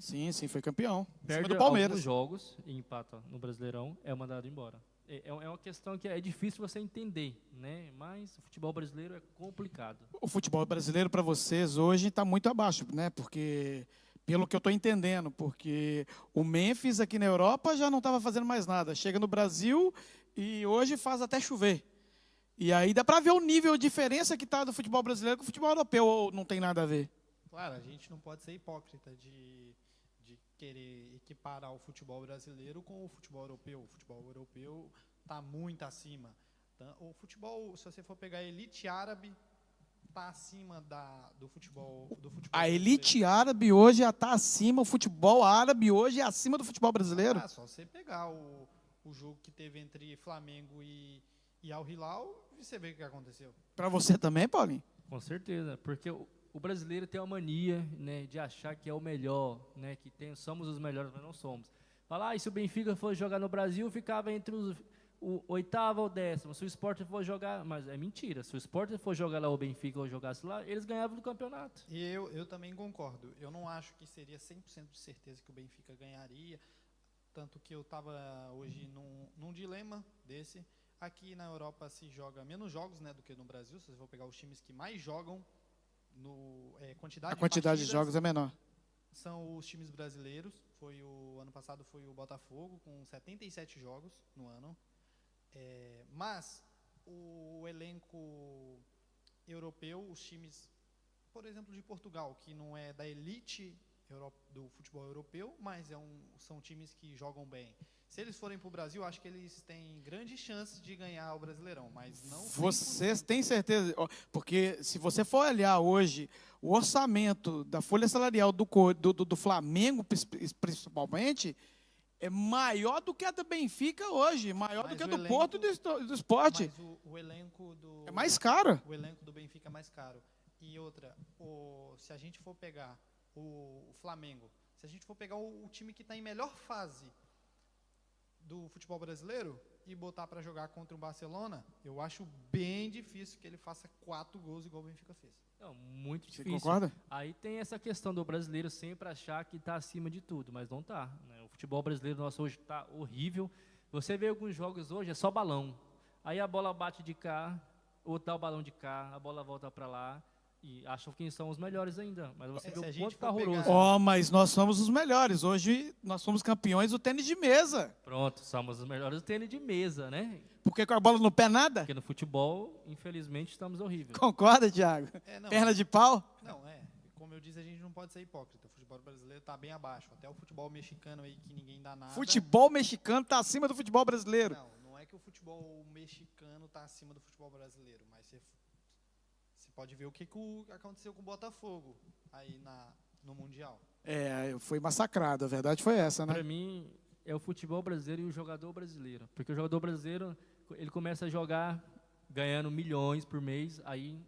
Sim, foi campeão. Perde do Palmeiras. alguns jogos e empata no Brasileirão, é mandado embora. É uma questão que é difícil você entender, né? Mas o futebol brasileiro é complicado. O futebol brasileiro para vocês hoje está muito abaixo, né? Porque pelo que eu estou entendendo, porque o Memphis aqui na Europa já não estava fazendo mais nada. Chega no Brasil e hoje faz até chover. E aí dá para ver o nível de diferença que está do futebol brasileiro com o futebol europeu, ou não tem nada a ver? Claro, a gente não pode ser hipócrita de querer equiparar o futebol brasileiro com o futebol europeu. O futebol europeu está muito acima. O futebol, se você for pegar a elite árabe, está acima do futebol a elite árabe hoje já está acima, o futebol árabe hoje é acima do futebol brasileiro? Só você pegar o jogo que teve entre Flamengo e Al Hilal e você vê o que aconteceu. Para você também, Paulinho? Com certeza, porque o brasileiro tem a mania, né, de achar que é o melhor, né, que somos os melhores, mas não somos. Falar, e se o Benfica fosse jogar no Brasil, ficava entre o oitavo ou décimo. Se o Sport for jogar... Mas é mentira. Se o Sport for jogar lá o Benfica ou jogasse lá, eles ganhavam do campeonato. E eu também concordo. Eu não acho que seria 100% de certeza que o Benfica ganharia. Tanto que eu estava hoje num dilema desse. Aqui na Europa se joga menos jogos, né, do que no Brasil. Se vocês vão pegar os times que mais jogam, a quantidade de jogos é menor. São os times brasileiros. Ano passado foi o Botafogo, com 77 jogos no ano. Mas o elenco europeu, os times, por exemplo, de Portugal, que não é da elite do futebol europeu, mas são times que jogam bem. Se eles forem para o Brasil, acho que eles têm grandes chances de ganhar o Brasileirão, mas não... Vocês têm certeza? Porque se você for olhar hoje o orçamento da folha salarial do Flamengo, principalmente, é maior do que a do Benfica hoje, maior do que a do Porto e do Sport. Mas o elenco é mais caro. O elenco do Benfica é mais caro. E outra, se a gente for pegar o Flamengo, se a gente for pegar o time que está em melhor fase do futebol brasileiro e botar para jogar contra o Barcelona, eu acho bem difícil que ele faça 4 gols igual o Benfica fez. Não, muito difícil. Você concorda? Aí tem essa questão do brasileiro sempre achar que está acima de tudo, mas não está, né? O futebol brasileiro nosso hoje está horrível. Você vê alguns jogos hoje, é só balão. Aí a bola bate de cá, outro dá o balão de cá, a bola volta para lá. E acham que são os melhores ainda, mas você vê o quanto está horroroso. Mas nós somos os melhores. Hoje nós somos campeões do tênis de mesa. Pronto, somos os melhores do tênis de mesa, né? Porque com a bola no pé nada? Porque no futebol, infelizmente, estamos horríveis. Concorda, Thiago? Perna de pau? Não, como eu disse, a gente não pode ser hipócrita. O futebol brasileiro está bem abaixo. Até o futebol mexicano aí, que ninguém dá nada. Futebol mexicano está acima do futebol brasileiro. Não é que o futebol mexicano está acima do futebol brasileiro, mas você pode ver o que aconteceu com o Botafogo aí no Mundial. Foi massacrado, a verdade foi essa, né? Para mim, é o futebol brasileiro e o jogador brasileiro. Porque o jogador brasileiro, ele começa a jogar ganhando milhões por mês, aí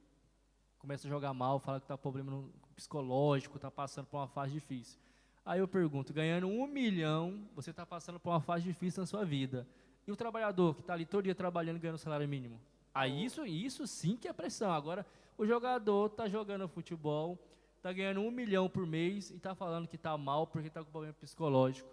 começa a jogar mal, fala que está com problema psicológico, está passando por uma fase difícil. Aí eu pergunto, ganhando 1 milhão, você está passando por uma fase difícil na sua vida. E o trabalhador que está ali todo dia trabalhando ganhando salário mínimo? Aí isso sim que é pressão. Agora, o jogador está jogando futebol, está ganhando 1 milhão por mês e está falando que está mal porque está com problema psicológico.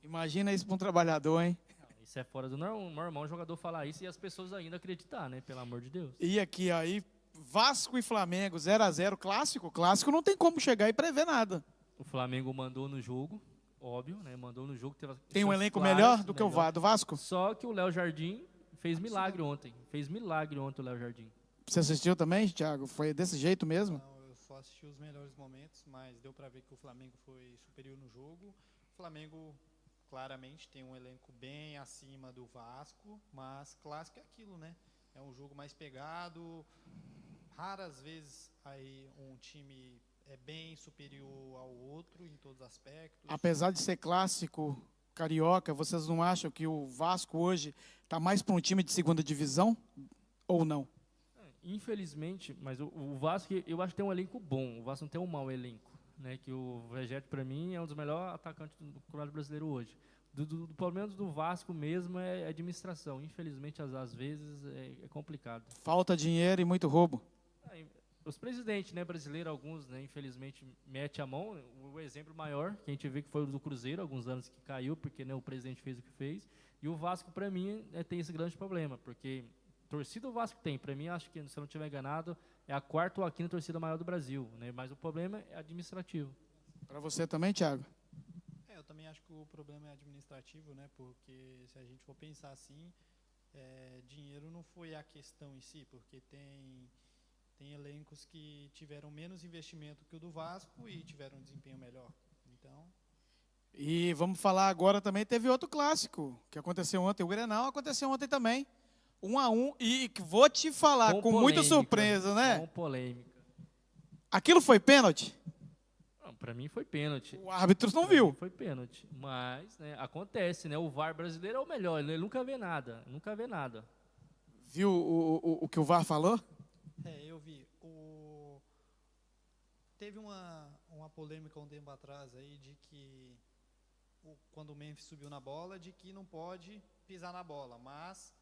Imagina isso para um trabalhador, hein? Isso é fora do normal um jogador falar isso e as pessoas ainda acreditar, né? Pelo amor de Deus. E aqui, aí, Vasco e Flamengo, 0-0, clássico. Clássico não tem como chegar e prever nada. O Flamengo mandou no jogo, óbvio, né? Mandou no jogo. Tem um elenco melhor do que o do Vasco? Só que o Léo Jardim fez milagre ontem. Fez milagre ontem o Léo Jardim. Você assistiu também, Thiago? Foi desse jeito mesmo? Não, eu só assisti os melhores momentos, mas deu para ver que o Flamengo foi superior no jogo. O Flamengo claramente tem um elenco bem acima do Vasco, mas clássico é aquilo, né? É um jogo mais pegado. Raras vezes aí um time é bem superior ao outro em todos os aspectos. Apesar de ser clássico carioca, vocês não acham que o Vasco hoje está mais para um time de segunda divisão ou não? Infelizmente, mas o Vasco, eu acho que tem um elenco bom. O Vasco não tem um mau elenco, né? Que o Vegeto, para mim, é um dos melhores atacantes do Campeonato Brasileiro hoje. Pelo menos do Vasco mesmo é administração. Infelizmente, às vezes, é complicado. Falta dinheiro e muito roubo. Os presidentes, né, brasileiros, alguns, né, infelizmente, metem a mão. O exemplo maior que a gente vê que foi o do Cruzeiro, alguns anos que caiu, porque, né, o presidente fez o que fez. E o Vasco, para mim, tem esse grande problema, porque torcida o Vasco tem. Para mim, acho que, se eu não estiver enganado, é a 4ª ou a 5ª torcida maior do Brasil, né? Mas o problema é administrativo. Para você também, Thiago? Eu também acho que o problema é administrativo, né? Porque se a gente for pensar assim, dinheiro não foi a questão em si, porque tem elencos que tiveram menos investimento que o do Vasco e tiveram um desempenho melhor. Então... E vamos falar agora também, teve outro clássico que aconteceu ontem, o Grenal aconteceu ontem também. 1-1, e vou te falar, com muita surpresa, né? Com polêmica. Aquilo foi pênalti? Para mim foi pênalti. O árbitro não viu. Foi pênalti, mas, né, acontece, né? O VAR brasileiro é o melhor, ele nunca vê nada, Viu o que o VAR falou? Eu vi. Teve uma polêmica um tempo atrás aí de que quando o Memphis subiu na bola, de que não pode pisar na bola, mas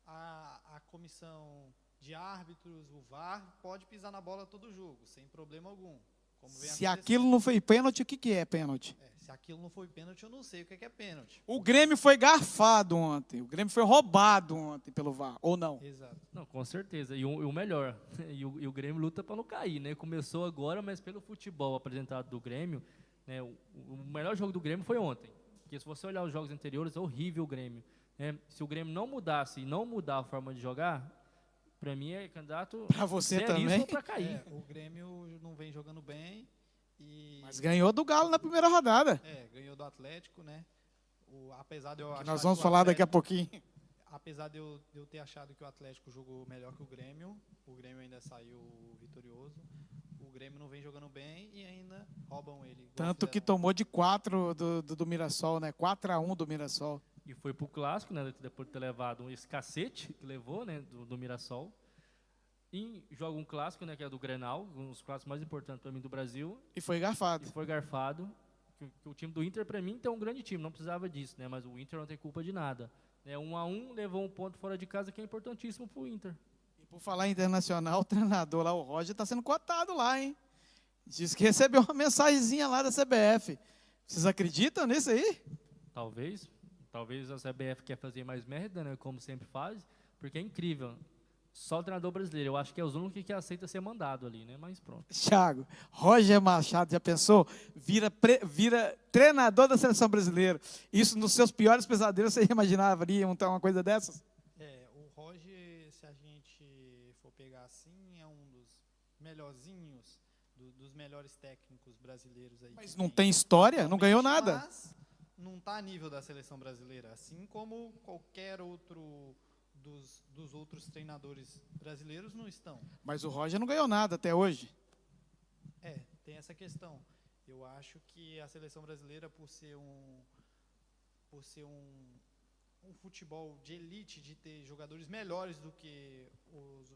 a comissão de árbitros, o VAR, pode pisar na bola todo jogo, sem problema algum. Como vem Se acontecendo. aquilo não foi pênalti, o que é pênalti? Se aquilo não foi pênalti, eu não sei o que é pênalti. O Grêmio foi garfado ontem. O Grêmio foi roubado ontem pelo VAR, ou não? Exato. Não, com certeza. E o melhor, e o Grêmio luta para não cair, né? Começou agora, mas pelo futebol apresentado do Grêmio, né? O melhor jogo do Grêmio foi ontem. Porque se você olhar os jogos anteriores, é horrível o Grêmio, né? Se o Grêmio não mudasse e não mudar a forma de jogar, para mim é candidato Para você também. para cair. O Grêmio não vem jogando bem. Mas ganhou do Galo na primeira rodada. Ganhou do Atlético, né? Apesar de eu achar Nós vamos que o falar daqui a Atlético, pouquinho. apesar de eu ter achado que o Atlético jogou melhor que o Grêmio ainda saiu vitorioso. O Grêmio não vem jogando bem e ainda roubam ele. igual Tanto que fizeram. tomou de 4 do Mirassol, né? 4-1 do Mirassol. E foi pro clássico, né? Depois de ter levado esse cacete que levou, né? Do Mirassol. E joga um clássico, né? Que é do Grenal, um dos clássicos mais importantes para mim do Brasil. E foi garfado. E foi garfado. Que o time do Inter, para mim, tem um grande time, não precisava disso, né? Mas o Inter não tem culpa de nada. 1-1, levou um ponto fora de casa que é importantíssimo pro Inter. E por falar em internacional, o treinador lá, o Roger, está sendo cotado lá, hein? Diz que recebeu uma mensagenzinha lá da CBF. Vocês acreditam nisso aí? Talvez a CBF quer fazer mais merda, né? Como sempre faz, porque é incrível. Só o treinador brasileiro, eu acho que é os únicos que aceita ser mandado ali, né? Mas pronto. Thiago, Roger Machado, já pensou? Vira treinador da seleção brasileira. Isso nos seus piores pesadelos, você imaginava ali uma coisa dessas? O Roger, se a gente for pegar assim, é um dos melhorzinhos, dos melhores técnicos brasileiros aí. Mas não tem história, não ganhou nada. Mas não está a nível da seleção brasileira, assim como qualquer outro dos outros treinadores brasileiros não estão. Mas o Roger não ganhou nada até hoje. Tem essa questão. Eu acho que a seleção brasileira, por ser um futebol de elite, de ter jogadores melhores do que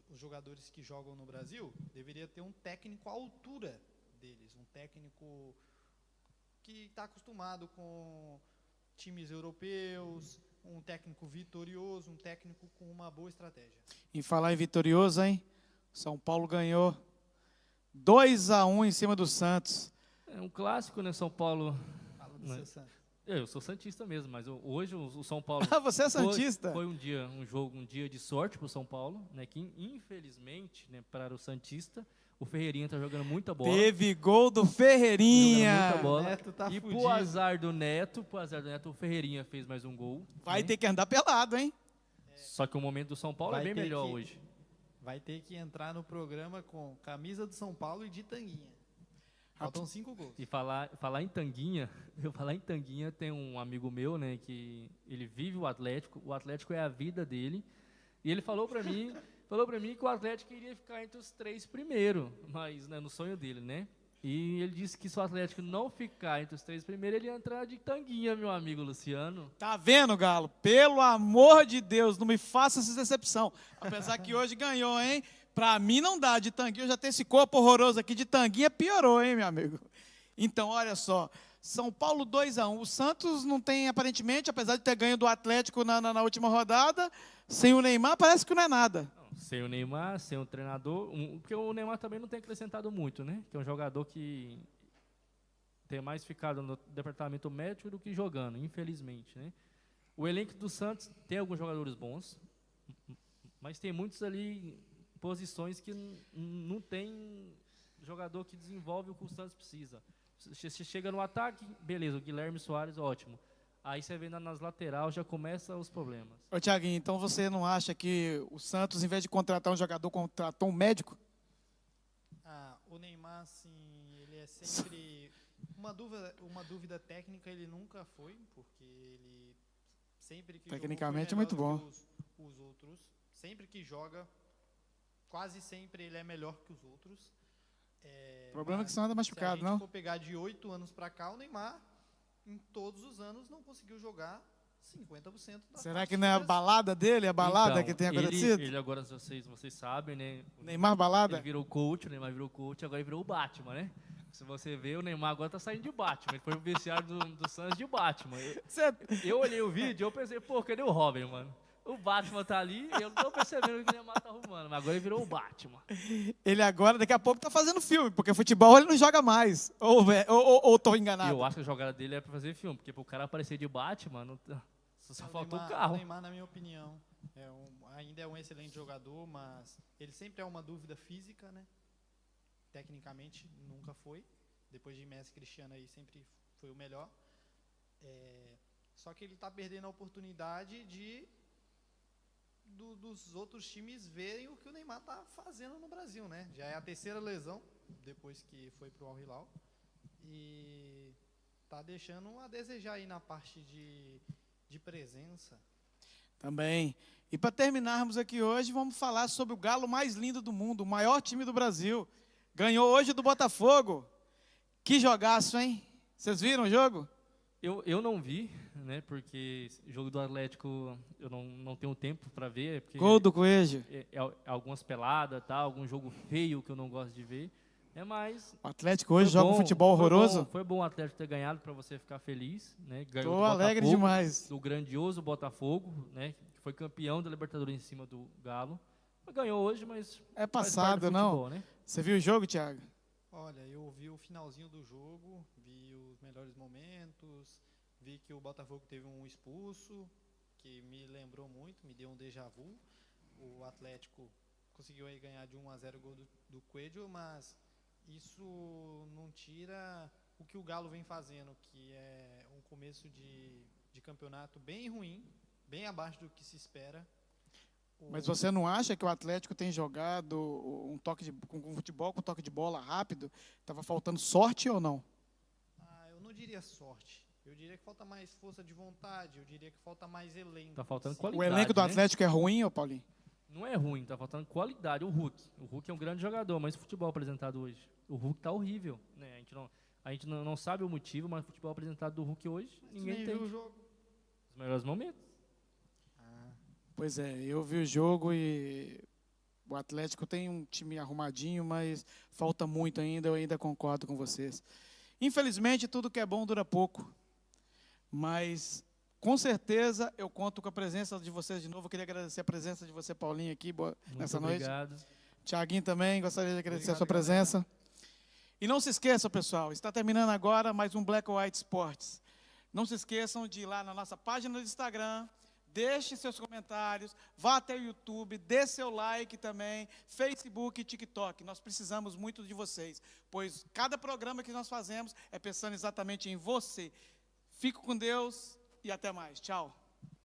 os jogadores que jogam no Brasil, deveria ter um técnico à altura deles, um técnico que está acostumado com times europeus, um técnico vitorioso, um técnico com uma boa estratégia. Em falar em vitorioso, hein? São Paulo ganhou 2-1 em cima do Santos. É um clássico, né? São Paulo. Fala do Né? seu Santos. Eu sou santista mesmo, mas hoje o São Paulo. Ah, você é santista? Foi um dia de sorte para o São Paulo, né? Que infelizmente, né, para o santista, o Ferreirinha está jogando muita bola. Teve gol do Ferreirinha. Jogando muita bola. Neto tá E fudido. pro azar do Neto, o Ferreirinha fez mais um gol. Vai né? ter que andar pelado, hein? Só que o momento do São Paulo Vai é bem ter melhor que- hoje. Vai ter que entrar no programa com camisa do São Paulo e de tanguinha. Faltam 5 gols. E falar em Tanguinha, tem um amigo meu, né, que ele vive o Atlético é a vida dele, e ele falou pra mim que o Atlético iria ficar entre os 3 primeiros, mas né, no sonho dele, né? E ele disse que se o Atlético não ficar entre os 3 primeiros, ele ia entrar de Tanguinha, meu amigo Luciano. Tá vendo, Galo? Pelo amor de Deus, não me faça essa decepção. Apesar que hoje ganhou, hein? Pra mim não dá. De tanguinha, eu já tenho esse corpo horroroso aqui. De tanguinha piorou, hein, meu amigo? Então, olha só. São Paulo 2-1. O Santos não tem, aparentemente, apesar de ter ganho do Atlético na última rodada, sem o Neymar, parece que não é nada. Não, sem o Neymar, sem o treinador, porque o Neymar também não tem acrescentado muito, né? Que é um jogador que tem mais ficado no departamento médico do que jogando, infelizmente, né? O elenco do Santos tem alguns jogadores bons, mas tem muitos ali posições que não tem jogador que desenvolve o que o Santos precisa. Você chega no ataque, beleza, o Guilherme Soares, ótimo. Aí você vem nas laterais, já começa os problemas. Ô, Thiaguinho, então você não acha que o Santos, em vez de contratar um jogador, contratou um médico? O Neymar, assim, ele é sempre... Uma dúvida técnica ele nunca foi, porque ele sempre que Tecnicamente é jogou muito foi melhor bom. do que os outros. Sempre que joga, quase sempre ele é melhor que os outros. O problema é que você anda Se a machucado, gente não? for pegar de 8 anos para cá, o Neymar, em todos os anos, não conseguiu jogar 50% da Será que não é a balada dele, a balada que tem acontecido? Ele agora, vocês sabem, né? Neymar balada? Ele virou coach, o Neymar virou coach, agora ele virou o Batman, né? Se você ver, o Neymar agora tá saindo de Batman. Ele foi pro vestiário do Santos de Batman. Você- Eu olhei o vídeo e eu pensei, pô, cadê o Robin, mano? O Batman tá ali e eu não tô percebendo o que o Neymar tá arrumando. Mas agora ele virou o Batman. Ele agora, daqui a pouco, tá fazendo filme, porque futebol ele não joga mais. Ou tô E enganado? eu acho que a jogada dele é pra fazer filme. Porque pro cara aparecer de Batman, só faltou o O carro. Neymar, na minha opinião, ainda é um excelente jogador, mas ele sempre é uma dúvida física, né? Tecnicamente, nunca foi. Depois de Messi e Cristiano aí, sempre foi o melhor. Só que ele está perdendo a oportunidade dos outros times verem o que o Neymar está fazendo no Brasil, né? Já é a terceira lesão, depois que foi para o Al Hilal. E está deixando a desejar aí na parte de presença. Também. E para terminarmos aqui hoje, vamos falar sobre o galo mais lindo do mundo, o maior time do Brasil. Ganhou hoje do Botafogo. Que jogaço, hein? Vocês viram o jogo? Eu não vi, né? Porque jogo do Atlético eu não tenho tempo para ver. Porque Gol do Coelho. algumas peladas, tá? Algum jogo feio que eu não gosto de ver. Mas O Atlético hoje foi joga um bom, futebol horroroso. Foi bom o Atlético ter ganhado para você ficar feliz, né? Ganhou Tô do alegre Botafogo, demais. do grandioso Botafogo, né? Que foi campeão da Libertadores em cima do Galo. Ganhou hoje, mas É faz parte passado, do não? futebol, né? Você viu o jogo, Thiago? Olha, eu vi o finalzinho do jogo, vi os melhores momentos, vi que o Botafogo teve um expulso, que me lembrou muito, me deu um déjà vu. O Atlético conseguiu aí ganhar de 1-0 o gol do Coelho, mas isso não tira o que o Galo vem fazendo, que é um começo de campeonato bem ruim, bem abaixo do que se espera. Mas você não acha que o Atlético tem jogado com futebol, com toque de bola rápido? Estava faltando sorte ou não? Eu não diria sorte. Eu diria que falta mais força de vontade. Eu diria que falta mais elenco. Tá faltando Sim. O qualidade. elenco do né? Atlético é ruim, ô Paulinho? Não é ruim, tá faltando qualidade. O Hulk é um grande jogador, mas o futebol apresentado hoje, o Hulk tá horrível, né? A gente não sabe o motivo, mas o futebol apresentado do Hulk hoje, ninguém Nem tem. viu o jogo. Os melhores momentos. Pois é, eu vi o jogo e o Atlético tem um time arrumadinho, mas falta muito ainda, eu ainda concordo com vocês. Infelizmente, tudo que é bom dura pouco, mas com certeza eu conto com a presença de vocês de novo. Eu queria agradecer a presença de você, Paulinho, aqui nessa noite. Obrigado. Tiaguinho também, gostaria de agradecer a Obrigado, sua presença. E não se esqueçam, pessoal, está terminando agora mais um Black White Sports. Não se esqueçam de ir lá na nossa página do Instagram, deixe seus comentários, vá até o YouTube, dê seu like também, Facebook e TikTok. Nós precisamos muito de vocês, pois cada programa que nós fazemos é pensando exatamente em você. Fico com Deus e até mais. Tchau.